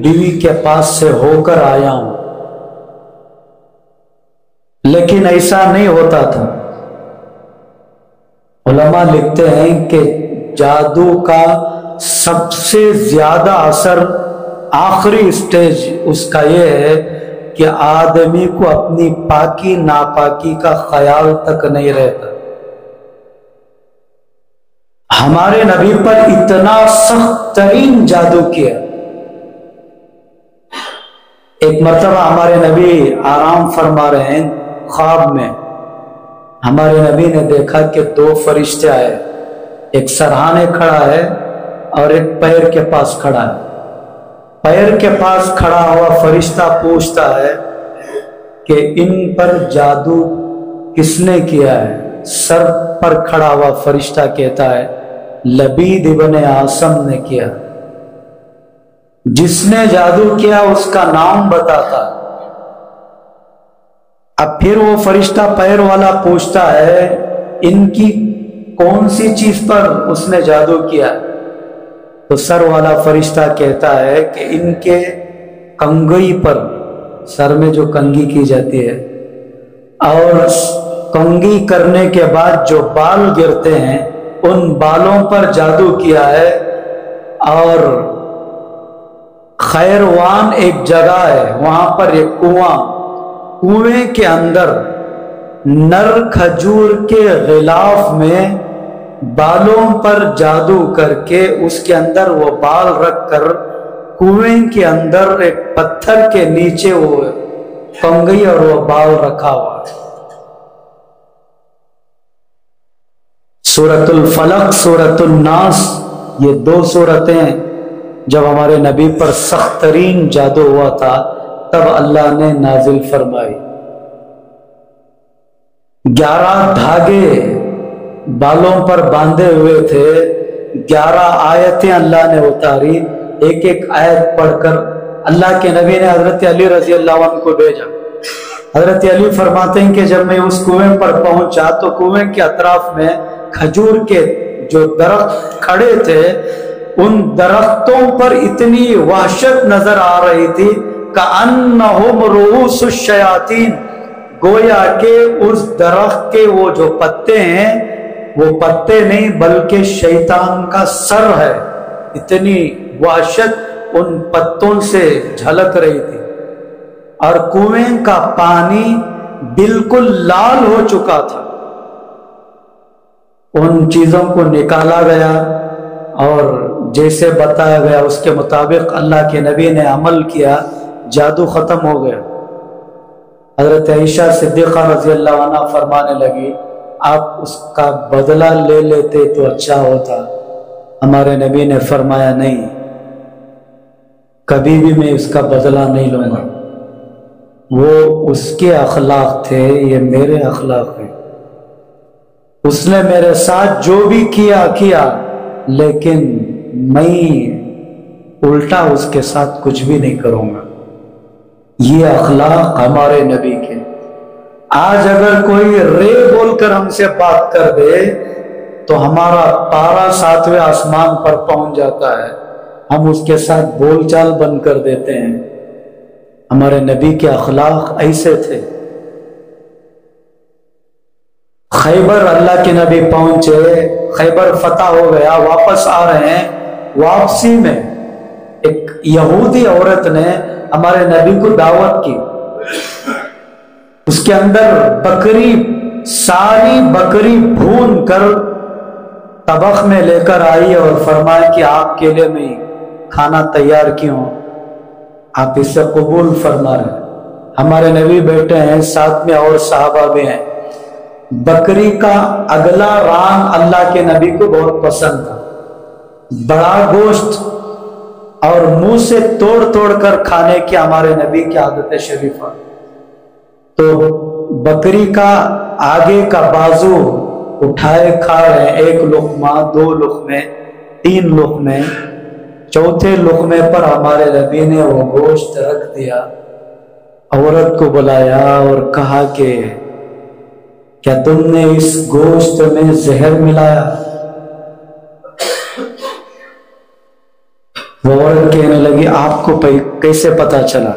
بیوی کے پاس سے ہو کر آیا ہوں، لیکن ایسا نہیں ہوتا تھا۔ علماء لکھتے ہیں کہ جادو کا سب سے زیادہ اثر، آخری سٹیج اس کا یہ ہے کہ آدمی کو اپنی پاکی ناپاکی کا خیال تک نہیں رہتا۔ ہمارے نبی پر اتنا سخت ترین جادو کیا۔ ایک مرتبہ ہمارے نبی آرام فرما رہے ہیں، خواب میں ہمارے نبی نے دیکھا کہ 2 فرشتے آئے، ایک سرہانے کھڑا ہے اور ایک پیر کے پاس کھڑا ہے۔ پیر کے پاس کھڑا ہوا فرشتہ پوچھتا ہے کہ ان پر جادو کس نے کیا ہے؟ سر پر کھڑا ہوا فرشتہ کہتا ہے لبید ابن عاصم نے کیا۔ جس نے جادو کیا اس کا نام بتاتا۔ اب پھر وہ فرشتہ پیر والا پوچھتا ہے ان کی کون سی چیز پر اس نے جادو کیا؟ تو سر والا فرشتہ کہتا ہے کہ ان کے کنگھی پر، سر میں جو کنگھی کی جاتی ہے، اور کنگھی کرنے کے بعد جو بال گرتے ہیں ان بالوں پر جادو کیا ہے، اور خیروان ایک جگہ ہے وہاں پر ایک کنویں کے اندر نر کھجور کے غلاف میں بالوں پر جادو کر کے اس کے اندر وہ بال رکھ کر کنویں کے اندر ایک پتھر کے نیچے وہ کنگھی اور وہ بال رکھا ہوا ہے۔ سورۃ الفلق، سورۃ الناس، یہ دو سورتیں جب ہمارے نبی پر سخت ترین جادو ہوا تھا تب اللہ نے نازل فرمائی۔ 11 دھاگے بالوں پر باندھے ہوئے تھے، 11 آیتیں اللہ نے اتاری، ایک ایک آیت پڑھ کر اللہ کے نبی نے حضرت علی رضی اللہ عنہ کو بھیجا۔ حضرت علی فرماتے ہیں کہ جب میں اس کنویں پر پہنچا تو کنویں کے اطراف میں کھجور کے جو درخت کھڑے تھے ان درختوں پر اتنی وحشت نظر آ رہی تھی کأنہم رؤوس الشیاطین، گویا کہ اس درخت کے وہ جو پتے ہیں وہ پتے نہیں بلکہ شیطان کا سر ہے، اتنی وحشت ان پتوں سے جھلک رہی تھی، اور کنویں کا پانی بالکل لال ہو چکا تھا۔ ان چیزوں کو نکالا گیا اور جیسے بتایا گیا اس کے مطابق اللہ کے نبی نے عمل کیا، جادو ختم ہو گیا۔ حضرت عائشہ صدیقہ رضی اللہ عنہ فرمانے لگی آپ اس کا بدلہ لے لیتے تو اچھا ہوتا۔ ہمارے نبی نے فرمایا نہیں، کبھی بھی میں اس کا بدلہ نہیں لوں گا، وہ اس کے اخلاق تھے، یہ میرے اخلاق ہیں، اس نے میرے ساتھ جو بھی کیا لیکن میں الٹا اس کے ساتھ کچھ بھی نہیں کروں گا۔ یہ اخلاق ہمارے نبی کے۔ آج اگر کوئی رے بول کر ہم سے بات کر دے تو ہمارا پارا 7ویں آسمان پر پہنچ جاتا ہے، ہم اس کے ساتھ بول چال بند کر دیتے ہیں۔ ہمارے نبی کے اخلاق ایسے تھے۔ خیبر اللہ کے نبی پہنچے، خیبر فتح ہو گیا، واپس آ رہے ہیں، واپسی میں ایک یہودی عورت نے ہمارے نبی کو دعوت کی، اس کے اندر ساری بکری بھون کر طبخ میں لے کر آئی اور فرمایا کہ آپ کے لیے میں کھانا تیار کیوں، آپ اسے قبول فرما رہے۔ ہمارے نبی بیٹھے ہیں، ساتھ میں اور صحابہ بھی ہیں۔ بکری کا اگلا ران اللہ کے نبی کو بہت پسند تھا، بڑا گوشت اور منہ سے توڑ توڑ کر کھانے کی ہمارے نبی کی عادت شریفہ۔ تو بکری کا آگے کا بازو اٹھائے کھا رہے ہیں، 1 لقمہ، 2 لقمے، 3 لقمے، چوتھے لقمے پر ہمارے نبی نے وہ گوشت رکھ دیا، عورت کو بلایا اور کہا کہ کیا تم نے اس گوشت میں زہر ملایا؟ وہ عورت کہنے لگی آپ کو کیسے پتا چلا؟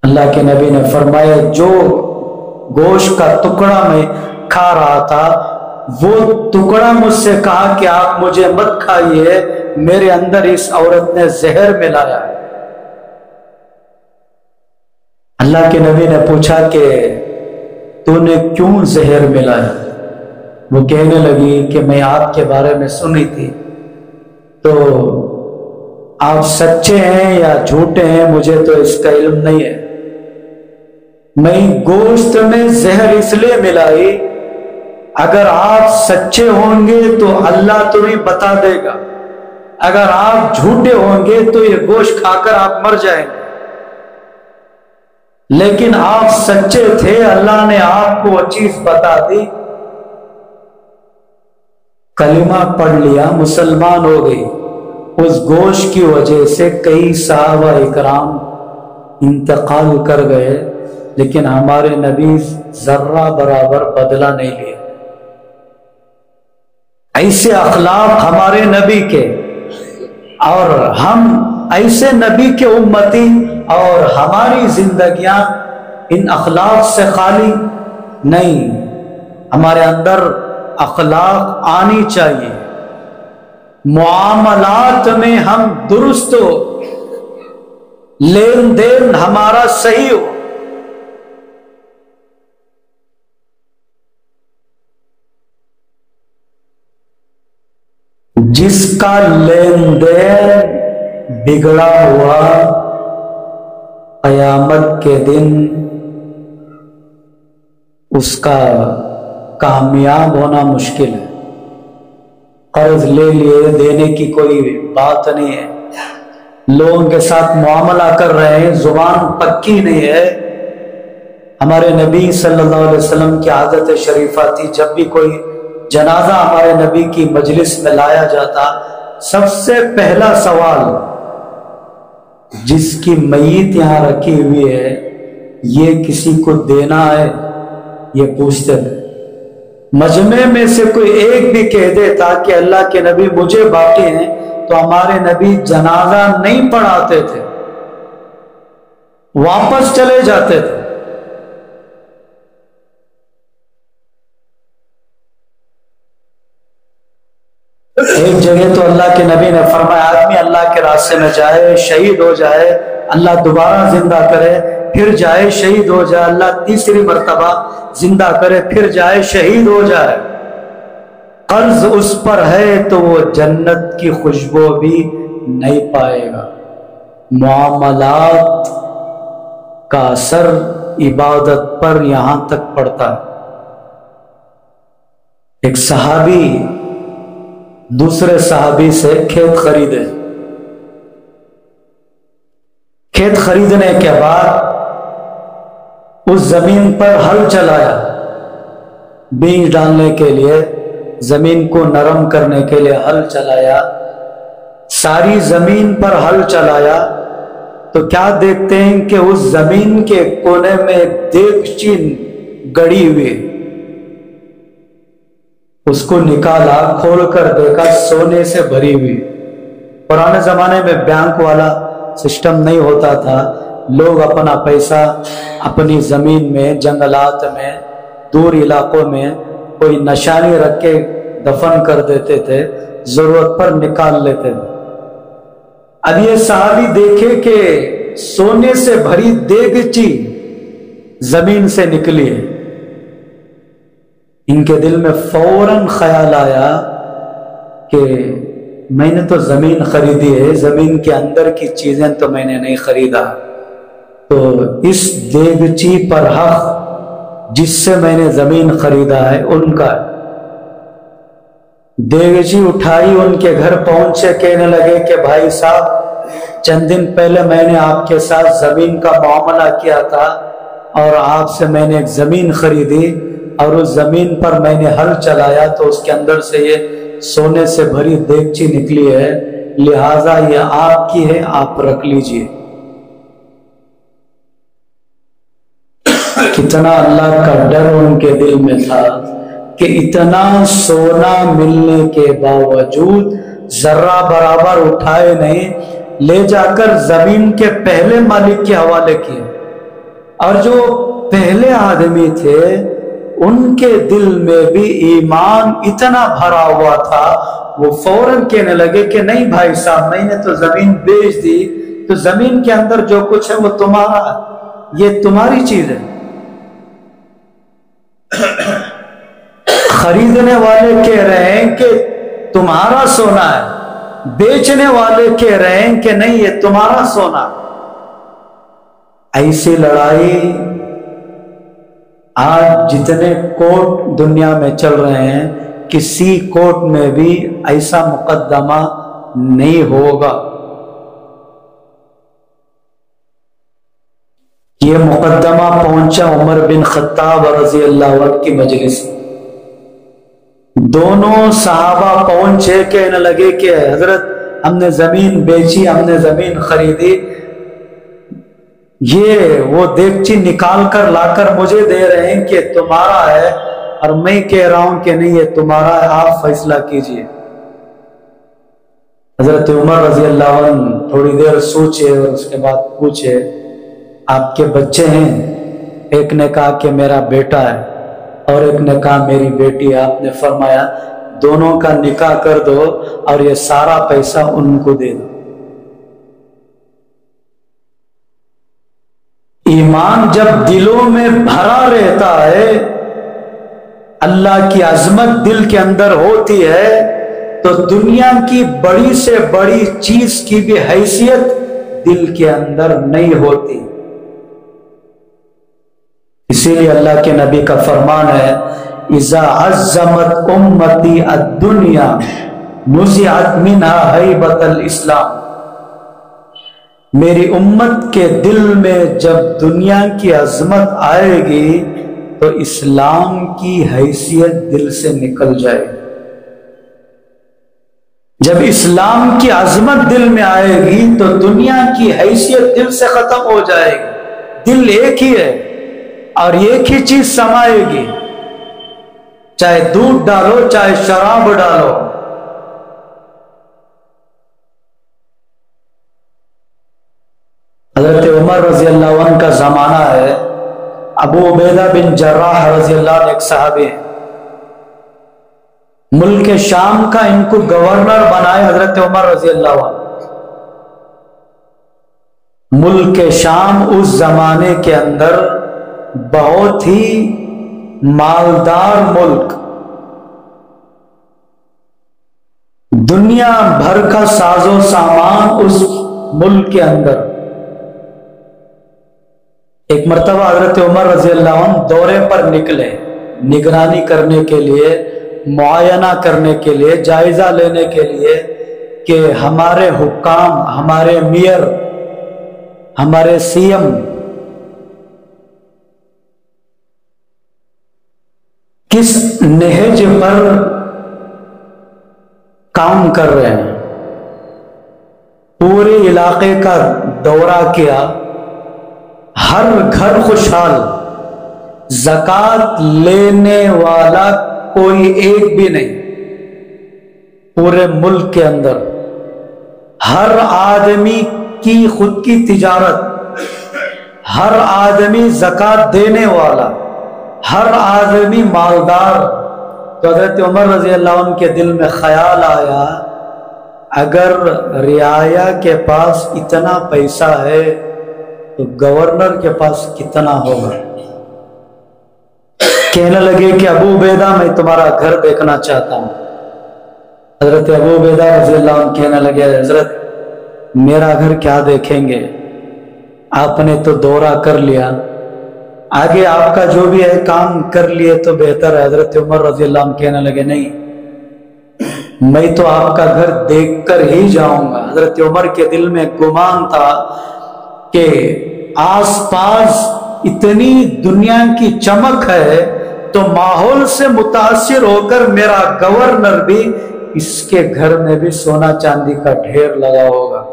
اللہ کے نبی نے فرمایا جو گوشت کا ٹکڑا میں کھا رہا تھا وہ ٹکڑا مجھ سے کہا کہ آپ مجھے مت کھائیے، میرے اندر اس عورت نے زہر ملایا ہے۔ اللہ کے نبی نے پوچھا کہ تو نے کیوں زہر ملایا؟ وہ کہنے لگی کہ میں آپ کے بارے میں سنی تھی، تو آپ سچے ہیں یا جھوٹے ہیں مجھے تو اس کا علم نہیں ہے، میں گوشت میں زہر اس لیے ملائی، اگر آپ سچے ہوں گے تو اللہ تمہیں بتا دے گا، اگر آپ جھوٹے ہوں گے تو یہ گوشت کھا کر آپ مر جائیں گے، لیکن آپ سچے تھے، اللہ نے آپ کو وہ چیز بتا دی، کلمہ پڑھ لیا، مسلمان ہو گئی۔ اس گوشت کی وجہ سے کئی صحابہ اکرام انتقال کر گئے، لیکن ہمارے نبی ذرہ برابر بدلہ نہیں لیا۔ ایسے اخلاق ہمارے نبی کے، اور ہم ایسے نبی کے امتی، اور ہماری زندگیاں ان اخلاق سے خالی نہیں، ہمارے اندر اخلاق آنی چاہیے، معاملات میں ہم درست ہو، لین دین ہمارا صحیح ہو۔ جس کا لین دین بگڑا ہوا قیامت کے دن اس کا کامیاب ہونا مشکل ہے۔ قرض لے لیے، دینے کی کوئی بات نہیں ہے، لوگوں کے ساتھ معاملہ کر رہے ہیں، زبان پکی نہیں ہے۔ ہمارے نبی صلی اللہ علیہ وسلم کی عادت شریفہ تھی، جب بھی کوئی جنازہ ہمارے نبی کی مجلس میں لایا جاتا، سب سے پہلا سوال جس کی میت یہاں رکھی ہوئی ہے یہ کسی کو دینا ہے یہ پوچھتے تھے۔ مجمع میں سے کوئی ایک بھی کہہ دے تاکہ اللہ کے نبی مجھے باقی ہیں، تو ہمارے نبی جنازہ نہیں پڑھاتے تھے، واپس چلے جاتے تھے۔ ایک جگہ تو اللہ کے نبی نے فرمایا آدمی اللہ کے راستے میں جائے، شہید ہو جائے، اللہ دوبارہ زندہ کرے، پھر جائے شہید ہو جائے، اللہ تیسری مرتبہ زندہ کرے، پھر جائے شہید ہو جائے، قرض اس پر ہے تو وہ جنت کی خوشبو بھی نہیں پائے گا۔ معاملات کا اثر عبادت پر یہاں تک پڑتا ہے۔ ایک صحابی دوسرے صحابی سے کھیت خریدے، کھیت خریدنے کے بعد اس زمین پر ہل چلایا، بیج ڈالنے کے لیے، زمین کو نرم کرنے کے لیے ہل چلایا، ساری زمین پر ہل چلایا تو کیا دیکھتے ہیں کہ اس زمین کے کونے میں دیگچی گڑی ہوئی، اس کو نکالا، کھول کر دیکھا سونے سے بھری ہوئی۔ پرانے زمانے میں بینک والا سسٹم نہیں ہوتا تھا، لوگ اپنا پیسہ اپنی زمین میں، جنگلات میں، دور علاقوں میں کوئی نشانی رکھ کے دفن کر دیتے تھے، ضرورت پر نکال لیتے تھے۔ اب یہ صحابی دیکھے کہ سونے سے بھری دیگچی زمین سے نکلی ہے، ان کے دل میں فوراً خیال آیا کہ میں نے تو زمین خریدی ہے، زمین کے اندر کی چیزیں تو میں نے نہیں خریدا، تو اس دیگچی پر حق جس سے میں نے زمین خریدا ہے ان کا۔ دیگچی اٹھائی، ان کے گھر پہنچے، کہنے لگے کہ بھائی صاحب چند دن پہلے میں نے آپ کے ساتھ زمین کا معاملہ کیا تھا اور آپ سے میں نے ایک زمین خریدی اور اس زمین پر میں نے ہل چلایا تو اس کے اندر سے یہ سونے سے بھری دیگچی نکلی ہے، لہذا یہ آپ کی ہے، آپ رکھ لیجئے۔ کتنا اللہ کا ڈر ان کے دل میں تھا کہ اتنا سونا ملنے کے باوجود ذرہ برابر اٹھائے نہیں، لے جا کر زمین کے پہلے مالک کے حوالے کیے، اور جو پہلے آدمی تھے ان کے دل میں بھی ایمان اتنا بھرا ہوا تھا، وہ فوراً کہنے لگے کہ نہیں بھائی صاحب، میں نے تو زمین بیچ دی، تو زمین کے اندر جو کچھ ہے وہ تمہارا، یہ تمہاری چیز ہے۔ خریدنے والے کہہ رہے ہیں کہ تمہارا سونا ہے، بیچنے والے کہہ رہے ہیں کہ نہیں یہ تمہارا سونا۔ ایسی لڑائی آج جتنے کورٹ دنیا میں چل رہے ہیں، کسی کورٹ میں بھی ایسا مقدمہ نہیں ہوگا۔ یہ مقدمہ پہنچا عمر بن خطاب رضی اللہ عنہ کی مجلس، دونوں صحابہ پہنچے، کہنے لگے کہ حضرت ہم نے زمین بیچی، ہم نے زمین خریدی، یہ وہ دیگچی نکال کر لا کر مجھے دے رہے ہیں کہ تمہارا ہے، اور میں کہہ رہا ہوں کہ نہیں یہ تمہارا ہے، آپ فیصلہ کیجئے۔ حضرت عمر رضی اللہ عنہ تھوڑی دیر سوچے اور اس کے بعد پوچھے آپ کے بچے ہیں؟ ایک نے کہا کہ میرا بیٹا ہے اور ایک نے کہا میری بیٹی ہے۔ آپ نے فرمایا دونوں کا نکاح کر دو اور یہ سارا پیسہ ان کو دے دو۔ ایمان جب دلوں میں بھرا رہتا ہے، اللہ کی عظمت دل کے اندر ہوتی ہے، تو دنیا کی بڑی سے بڑی چیز کی بھی حیثیت دل کے اندر نہیں ہوتی۔ اسی لیے اللہ کے نبی کا فرمان ہے اذا عظمت امتی الدنیا نزعت منها ہیبۃ الاسلام۔ میری امت کے دل میں جب دنیا کی عظمت آئے گی تو اسلام کی حیثیت دل سے نکل جائے گی۔ جب اسلام کی عظمت دل میں آئے گی تو دنیا کی حیثیت دل سے ختم ہو جائے گی۔ دل ایک ہی ہے اور ایک ہی چیز سمائے گی، چاہے دودھ ڈالو چاہے شراب ڈالو۔ حضرت عمر رضی اللہ عنہ کا زمانہ ہے، ابو عبیدہ بن جراح رضی اللہ عنہ ایک صحابی ہیں، ملک شام کا ان کو گورنر بنائے حضرت عمر رضی اللہ عنہ۔ ملک شام اس زمانے کے اندر بہت ہی مالدار ملک، دنیا بھر کا ساز و سامان اس ملک کے اندر۔ ایک مرتبہ حضرت عمر رضی اللہ عنہ دورے پر نکلے، نگرانی کرنے کے لیے، معائنہ کرنے کے لیے، جائزہ لینے کے لیے کہ ہمارے حکام، ہمارے میئر، ہمارے سی ایم کس نہج پر کام کر رہے ہیں۔ پورے علاقے کا دورہ کیا، ہر گھر خوشحال، زکوٰۃ لینے والا کوئی ایک بھی نہیں۔ پورے ملک کے اندر ہر آدمی کی خود کی تجارت، ہر آدمی زکوٰۃ دینے والا، ہر آدمی مالدار۔ تو حضرت عمر رضی اللہ عنہ کے دل میں خیال آیا اگر رعایا کے پاس اتنا پیسہ ہے تو گورنر کے پاس کتنا ہوگا۔ کہنے لگے کہ ابو عبیدہ میں تمہارا گھر دیکھنا چاہتا ہوں۔ حضرت ابو عبیدہ رضی اللہ عنہ کہنے لگے حضرت میرا گھر کیا دیکھیں گے، آپ نے تو دورہ کر لیا، آگے آپ کا جو بھی ہے کام کر لیے تو بہتر ہے۔ حضرت عمر رضی اللہ عنہ کہنے لگے نہیں، میں تو آپ کا گھر دیکھ کر ہی جاؤں گا۔ حضرت عمر کے دل میں گمان تھا کہ آس پاس اتنی دنیا کی چمک ہے تو ماحول سے متاثر ہو کر میرا گورنر بھی اس کے گھر میں بھی سونا چاندی کا ڈھیر لگا ہوگا۔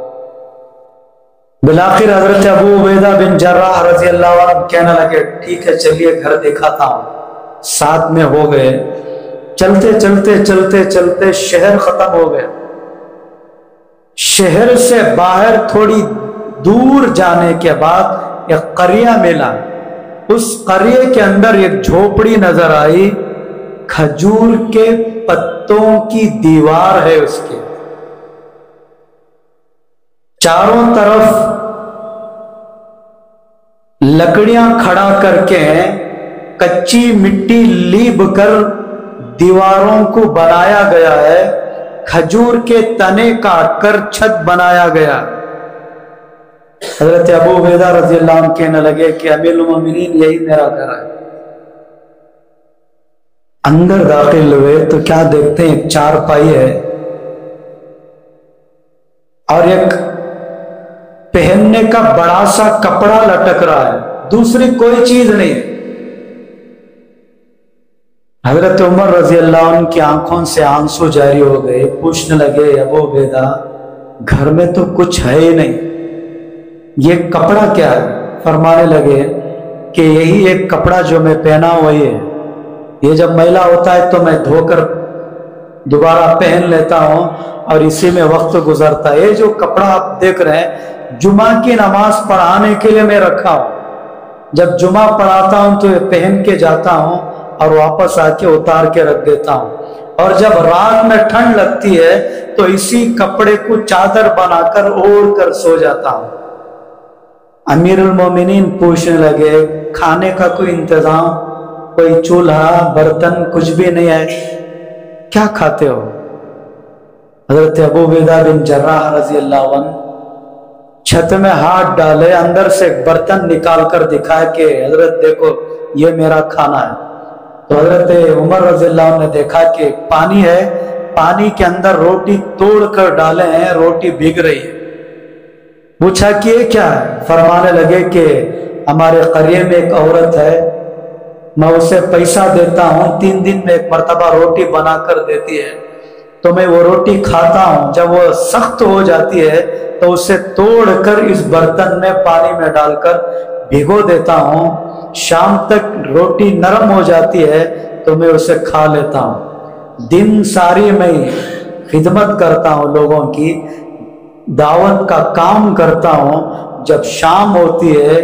بالآخر حضرت ابو عبیدہ بن جراح رضی اللہ عنہ کہنے لگے ٹھیک ہے چلیے گھر دکھاتا ہوں۔ ساتھ میں ہو گئے، چلتے چلتے چلتے چلتے شہر ختم ہو گیا۔ شہر سے باہر تھوڑی دور جانے کے بعد ایک قریہ ملا، اس قریے کے اندر ایک جھوپڑی نظر آئی، کھجور کے پتوں کی دیوار ہے اس کے، چاروں طرف لکڑیاں کھڑا کر کے کچی مٹی لیب کر دیواروں کو بنایا گیا ہے، کھجور کے تنے کاٹ کر چھت بنایا گیا۔ حضرت ابو عبیدہ رضی اللہ عنہ کہنے لگے کہ امیر المومنین یہی میرا گھر ہے۔ اندر داخل ہوئے تو کیا دیکھتے ہیں، ایک چارپائی ہے اور ایک پہننے کا بڑا سا کپڑا لٹک رہا ہے، دوسری کوئی چیز نہیں۔ حضرت عمر رضی اللہ عنہ کی آنکھوں سے آنسو جاری ہو گئے، پوچھنے لگے ابو عبیدہ گھر میں تو کچھ ہے ہی نہیں، یہ کپڑا کیا ہے؟ فرمانے لگے کہ یہی ایک کپڑا جو میں پہنا ہوا ہے۔ یہ جب میلا ہوتا ہے تو میں دھو کر دوبارہ پہن لیتا ہوں اور اسی میں وقت گزرتا ہے۔ یہ جو کپڑا آپ دیکھ رہے ہیں جمعہ کی نماز پڑھانے کے لیے میں رکھا ہوں، جب جمعہ پڑھاتا ہوں تو یہ پہن کے جاتا ہوں اور واپس آ کے اتار کے رکھ دیتا ہوں، اور جب رات میں ٹھنڈ لگتی ہے تو اسی کپڑے کو چادر بنا کر اوڑھ کر سو جاتا ہوں۔ امیر المومنین پوچھنے لگے کھانے کا کوئی انتظام، کوئی چولہا برتن کچھ بھی نہیں ہے، کیا کھاتے ہو؟ حضرت ابو عبیدہ بن جراح رضی اللہ عنہ چھت میں ہاتھ ڈالے، اندر سے ایک برتن نکال کر دکھائے کہ حضرت دیکھو یہ میرا کھانا ہے۔ تو حضرت عمر رضی اللہ عنہ نے دیکھا کہ پانی ہے، پانی کے اندر روٹی توڑ کر ڈالے ہیں، روٹی بھیگ رہی ہے۔ پوچھا کہ یہ کیا ہے؟ فرمانے لگے کہ ہمارے قریے میں ایک عورت ہے، میں اسے پیسہ دیتا ہوں، 3 دن میں ایک مرتبہ روٹی بنا کر دیتی ہے، تو میں وہ روٹی کھاتا ہوں، جب وہ سخت ہو جاتی ہے تو اسے توڑ کر اس برتن میں پانی میں ڈال کر بھگو دیتا ہوں، شام تک روٹی نرم ہو جاتی ہے تو میں اسے کھا لیتا ہوں۔ دن ساری میں خدمت کرتا ہوں، لوگوں کی دعوت کا کام کرتا ہوں، جب شام ہوتی ہے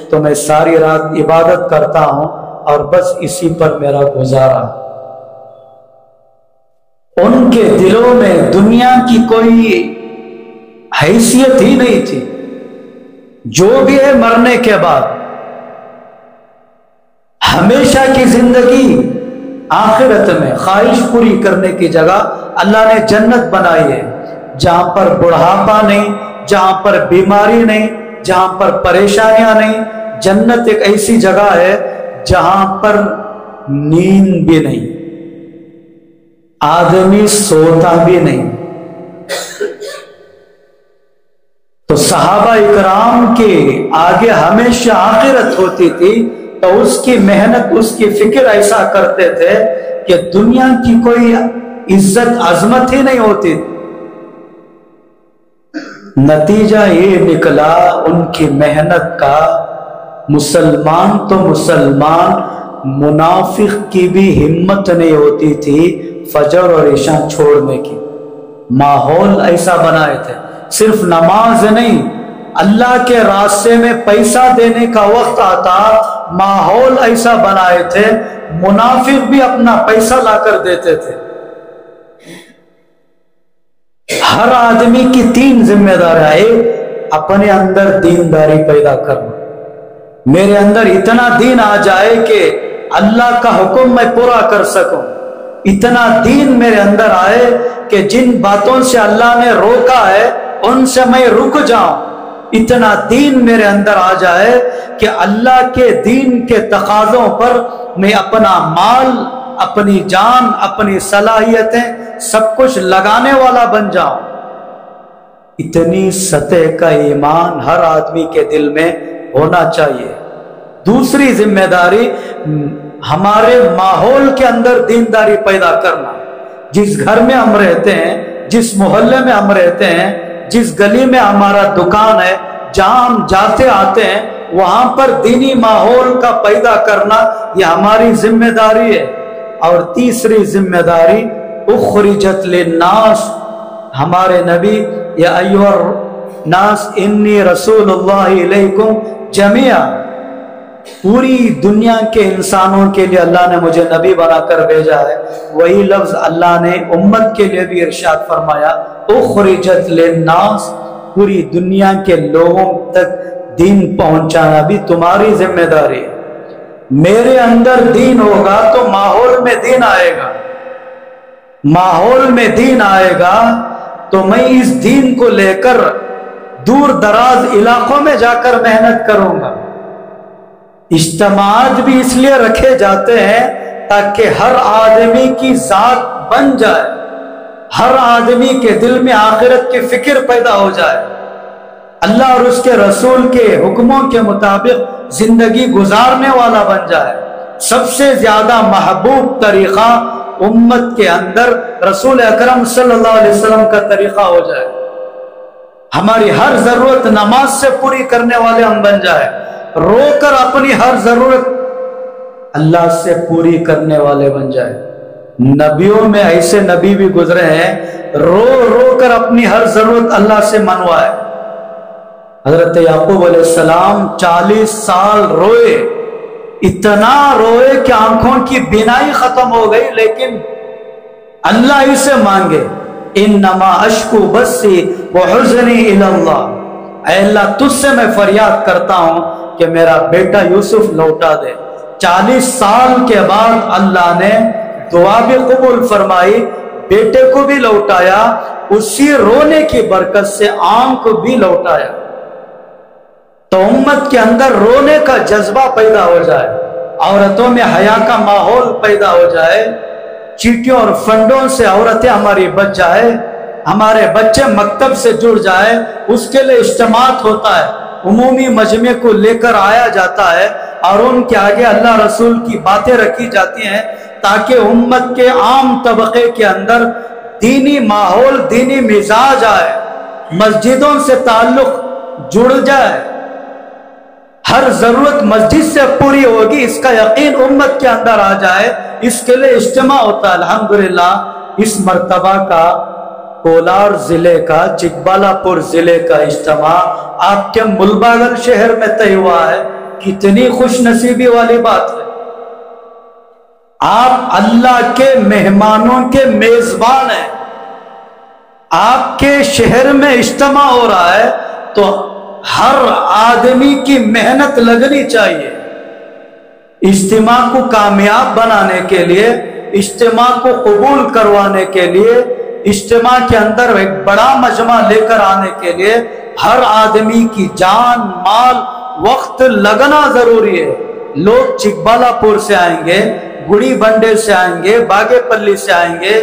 تو میں ساری رات عبادت کرتا ہوں اور بس اسی پر میرا گزارا۔ ان کے دلوں میں دنیا کی کوئی حیثیت ہی نہیں تھی، جو بھی ہے مرنے کے بعد ہمیشہ کی زندگی آخرت میں خواہش پوری کرنے کی جگہ اللہ نے جنت بنائی ہے، جہاں پر بڑھاپا نہیں، جہاں پر بیماری نہیں، جہاں پر پریشانیاں نہیں۔ جنت ایک ایسی جگہ ہے جہاں پر نیند بھی نہیں، آدمی سوتا بھی نہیں۔ تو صحابہ اکرام کے آگے ہمیشہ آخرت ہوتی تھی، تو اس کی محنت، اس کی فکر ایسا کرتے تھے کہ دنیا کی کوئی عزت عظمت ہی نہیں ہوتی۔ نتیجہ یہ نکلا ان کی محنت کا، مسلمان تو مسلمان، منافق کی بھی ہمت نہیں ہوتی تھی فجر اور عشاء چھوڑنے کی۔ ماحول ایسا بنائے تھے، صرف نماز نہیں، اللہ کے راستے میں پیسہ دینے کا وقت آتا، ماحول ایسا بنائے تھے، منافق بھی اپنا پیسہ لا کر دیتے تھے۔ ہر آدمی کی 3 ذمہ داریاں، ایک اپنے اندر دینداری پیدا کرنا، میرے اندر اتنا دین آ جائے کہ اللہ کا حکم میں پورا کر سکوں، اتنا دین میرے اندر آئے کہ جن باتوں سے اللہ نے روکا ہے ان سے میں رک جاؤں، اتنا دین میرے اندر آ جائے کہ اللہ کے دین کے تقاضوں پر میں اپنا مال، اپنی جان، اپنی صلاحیتیں سب کچھ لگانے والا بن جاؤں۔ اتنی سطح کا ایمان ہر آدمی کے دل میں ہونا چاہیے۔ دوسری ذمہ داری، ہمارے ماحول کے اندر دینداری پیدا کرنا۔ جس گھر میں ہم رہتے ہیں، جس محلے میں ہم رہتے ہیں، جس گلی میں ہمارا دکان ہے، جہاں ہم جاتے آتے ہیں، وہاں پر دینی ماحول کا پیدا کرنا یہ ہماری ذمہ داری ہے۔ اور تیسری ذمہ داری، اخرجت للناس، ہمارے نبی یا ایھا الناس انی رسول اللہ الیکم جمیعا، پوری دنیا کے انسانوں کے لیے اللہ نے مجھے نبی بنا کر بھیجا ہے۔ وہی لفظ اللہ نے امت کے لیے بھی ارشاد فرمایا، اخرجت للناس، پوری دنیا کے لوگوں تک دین پہنچانا بھی تمہاری ذمہ داری ہے۔ میرے اندر دین ہوگا تو ماحول میں دین آئے گا، ماحول میں دین آئے گا تو میں اس دین کو لے کر دور دراز علاقوں میں جا کر محنت کروں گا۔ اجتماعات بھی اس لیے رکھے جاتے ہیں تاکہ ہر آدمی کی ذات بن جائے، ہر آدمی کے دل میں آخرت کی فکر پیدا ہو جائے، اللہ اور اس کے رسول کے حکموں کے مطابق زندگی گزارنے والا بن جائے۔ سب سے زیادہ محبوب طریقہ امت کے اندر رسول اکرم صلی اللہ علیہ وسلم کا طریقہ ہو جائے، ہماری ہر ضرورت نماز سے پوری کرنے والے ہم بن جائے، رو کر اپنی ہر ضرورت اللہ سے پوری کرنے والے بن جائے۔ نبیوں میں ایسے نبی بھی گزرے ہیں رو رو کر اپنی ہر ضرورت اللہ سے منوائے۔ حضرت یعقوب علیہ السلام 40 سال روئے، اتنا روئے کہ آنکھوں کی بینائی ختم ہو گئی، لیکن اللہ ہی سے مانگے، انما اشکو بثی وحزنی الی اللہ، اے اللہ تجھ سے میں فریاد کرتا ہوں کہ میرا بیٹا یوسف لوٹا دے۔ 40 سال کے بعد اللہ نے دعا بھی قبول فرمائی، بیٹے کو بھی لوٹایا، اسی رونے کی برکت سے آنکھ بھی لوٹایا۔ تو امت کے اندر رونے کا جذبہ پیدا ہو جائے، عورتوں میں حیا کا ماحول پیدا ہو جائے، چیٹیوں اور فنڈوں سے عورتیں ہماری بچ جائے، ہمارے بچے مکتب سے جڑ جائے، اس کے لیے اجتماعات ہوتا ہے، عمومی مجمع کو لے کر آیا جاتا ہے اور ان کے آگے اللہ رسول کی باتیں رکھی جاتی ہیں تاکہ امت کے عام طبقے کے اندر دینی ماحول، دینی مزاج آئے، مسجدوں سے تعلق جڑ جائے، ہر ضرورت مسجد سے پوری ہوگی اس کا یقین امت کے اندر آ جائے، اس کے لیے اجتماع ہوتا ہے۔ الحمدللہ اس مرتبہ کا کولار ضلع کا، چکبالا پور ضلع کا اجتماع آپ کے ملباگل شہر میں طے ہوا ہے، کتنی خوش نصیبی والی بات ہے۔ آپ اللہ کے مہمانوں کے میزبان ہیں، آپ کے شہر میں اجتماع ہو رہا ہے تو ہر آدمی کی محنت لگنی چاہیے اجتماع کو کامیاب بنانے کے لیے، اجتماع کو قبول کروانے کے لیے، اجتماع کے اندر ایک بڑا مجمع لے کر آنے کے لیے ہر آدمی کی جان، مال، وقت لگنا ضروری ہے۔ لوگ چکبالا پور سے آئیں گے، گڑی بنڈے سے آئیں گے، باگے پلی سے آئیں گے،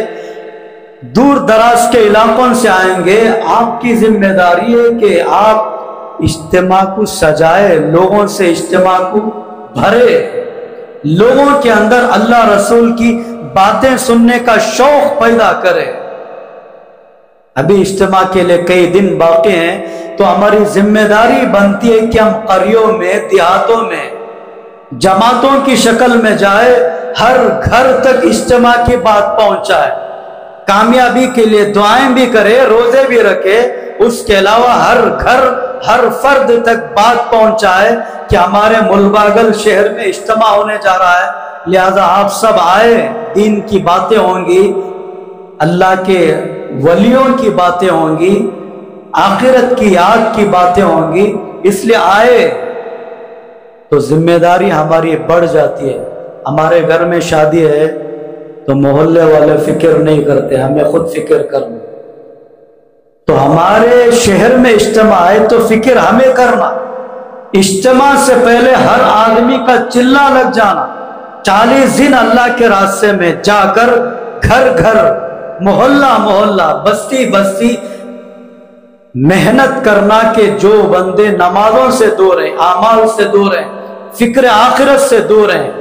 دور دراز کے علاقوں سے آئیں گے، آپ کی ذمہ داری ہے کہ آپ اجتماع کو سجائے، لوگوں سے اجتماع کو بھرے، لوگوں کے اندر اللہ رسول کی باتیں سننے کا شوق پیدا کرے۔ ابھی اجتماع کے لیے کئی دن باقی ہیں تو ہماری ذمہ داری بنتی ہے کہ ہم قریوں میں، دیہاتوں میں جماعتوں کی شکل میں جائے، ہر گھر تک اجتماع کی بات پہنچائے، کامیابی کے لیے دعائیں بھی کرے، روزے بھی رکھے، اس کے علاوہ ہر گھر، ہر فرد تک بات پہنچائے کہ ہمارے ملباگل شہر میں اجتماع ہونے جا رہا ہے، لہذا آپ سب آئے، دین کی باتیں ہوں گی، اللہ کے ولیوں کی باتیں ہوں گی، آخرت کی یاد کی باتیں ہوں گی، اس لیے آئے۔ تو ذمہ داری ہماری بڑھ جاتی ہے۔ ہمارے گھر میں شادی ہے تو محلے والے فکر نہیں کرتے، ہمیں خود فکر کرنا، تو ہمارے شہر میں اجتماع ہے تو فکر ہمیں کرنا، اجتماع سے پہلے ہر آدمی کا چلہ لگ جانا، 40 دن اللہ کے راستے میں جا کر گھر گھر، محلہ محلہ، بستی بستی محنت کرنا کہ جو بندے نمازوں سے دور ہیں، اعمال سے دور ہیں، فکر آخرت سے دور ہیں،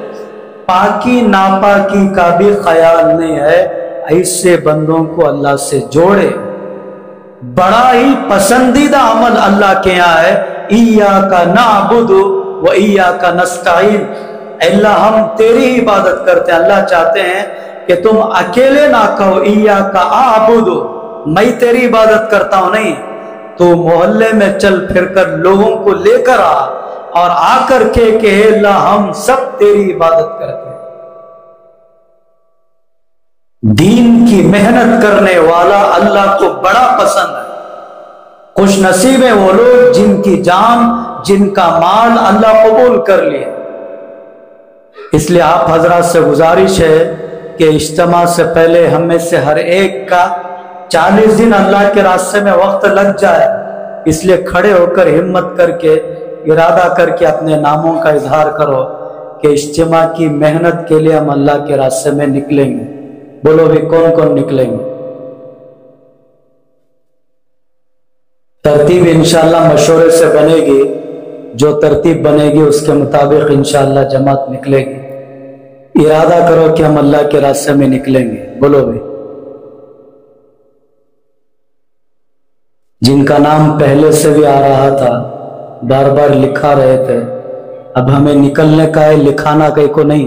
پاکی ناپاکی کا بھی خیال نہیں ہے، ایسے بندوں کو اللہ سے جوڑے۔ بڑا ہی پسندیدہ عمل اللہ کے یہاں ہے، ایاک نعبد و ایاک نستعین، اللہ ہم تیری عبادت کرتے ہیں۔ اللہ چاہتے ہیں کہ تم اکیلے نہ کہو ایاک اعبد، میں تیری عبادت کرتا ہوں، نہیں، تو محلے میں چل پھر کر لوگوں کو لے کر آ اور آ کر کہ اے اللہ ہم سب تیری عبادت کرتے ہیں۔ دین کی محنت کرنے والا اللہ کو بڑا پسند ہے۔ خوش نصیب ہیں وہ لوگ جن کی جان، جن کا مال اللہ قبول کر لیے۔ اس لیے آپ حضرات سے گزارش ہے کہ اجتماع سے پہلے ہم میں سے ہر ایک کا 40 دن اللہ کے راستے میں وقت لگ جائے، اس لیے کھڑے ہو کر ہمت کر کے، ارادہ کر کے اپنے ناموں کا اظہار کرو کہ اجتماع کی محنت کے لیے ہم اللہ کے راستے میں نکلیں گے۔ بولو بھی کون کون نکلیں گے؟ ترتیب انشاءاللہ مشورے سے بنے گی، جو ترتیب بنے گی اس کے مطابق انشاءاللہ جماعت نکلے گی۔ ارادہ کرو کہ ہم اللہ کے راستے میں نکلیں گے، بولو بھی۔ جن کا نام پہلے سے بھی آ رہا تھا، بار بار لکھا رہے تھے، اب ہمیں نکلنے کا ہے، لکھانا کہیں کو نہیں۔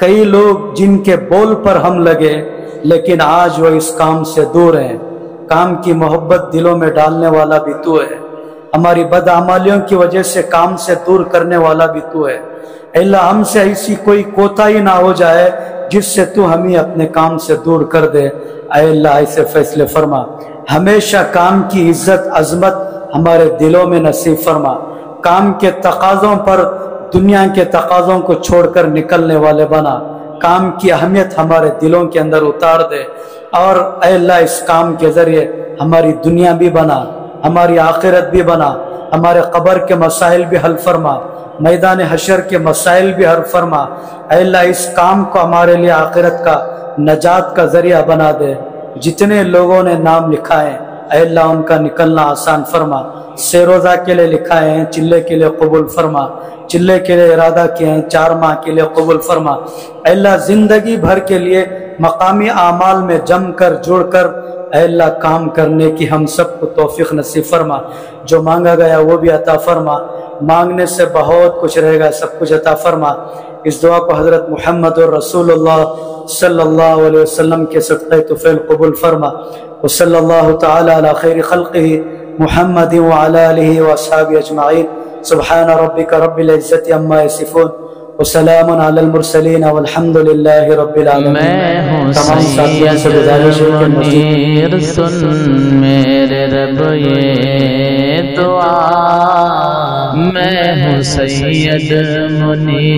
کئی لوگ جن کے بول پر ہم لگے لیکن آج وہ اس کام سے دور ہیں۔ کام کی محبت دلوں میں ڈالنے والا بھی تو ہے، ہماری بدعمالیوں کی وجہ سے کام سے دور کرنے والا بھی تو ہے۔ اے اللہ ہم سے ایسی کوئی کوتاہی نہ ہو جائے جس سے تو ہمیں اپنے کام سے دور کر دے۔ اے اللہ ایسے فیصلے فرما، ہمیشہ کام کی عزت عظمت ہمارے دلوں میں نصیب فرما، کام کے تقاضوں پر دنیا کے تقاضوں کو چھوڑ کر نکلنے والے بنا، کام کی اہمیت ہمارے دلوں کے اندر اتار دے، اور اے اللہ اس کام کے ذریعے ہماری دنیا بھی بنا، ہماری آخرت بھی بنا، ہمارے قبر کے مسائل بھی حل فرما، میدان حشر کے مسائل بھی حل فرما۔ اے اللہ اس کام کو ہمارے لیے آخرت کا نجات کا ذریعہ بنا دے۔ جتنے لوگوں نے نام لکھا ہے اے اللہ ان کا نکلنا آسان فرما، سے روزہ کے لیے لکھا ہے چلے کے لیے قبول فرما، چلے کے لیے ارادہ کیے ہیں 4 ماہ کے لیے قبول فرما۔ اے اللہ زندگی بھر کے لیے مقامی اعمال میں جم کر جڑ کر اے اللہ کام کرنے کی ہم سب کو توفیق نصیب فرما، جو مانگا گیا وہ بھی عطا فرما، مانگنے سے بہت کچھ رہے گا سب کچھ عطا فرما۔ اس دعا کو حضرت محمد رسول اللہ صلی اللہ علیہ وسلم کے صدقے طفیل قبول فرما، وصلی اللہ تعالی علی خیر خلقہ محمد وعلی آلہ واصحابہ اجمعین، سبحان ربک رب العزت عما یصفون وسلام علی المرسلین والحمد للہ رب العالمین۔ میں ہوں تمام ساتھیوں سے گزارش ہے کہ مسجد منیر سن میرے رب یہ دعا، میں ہوں سید منیر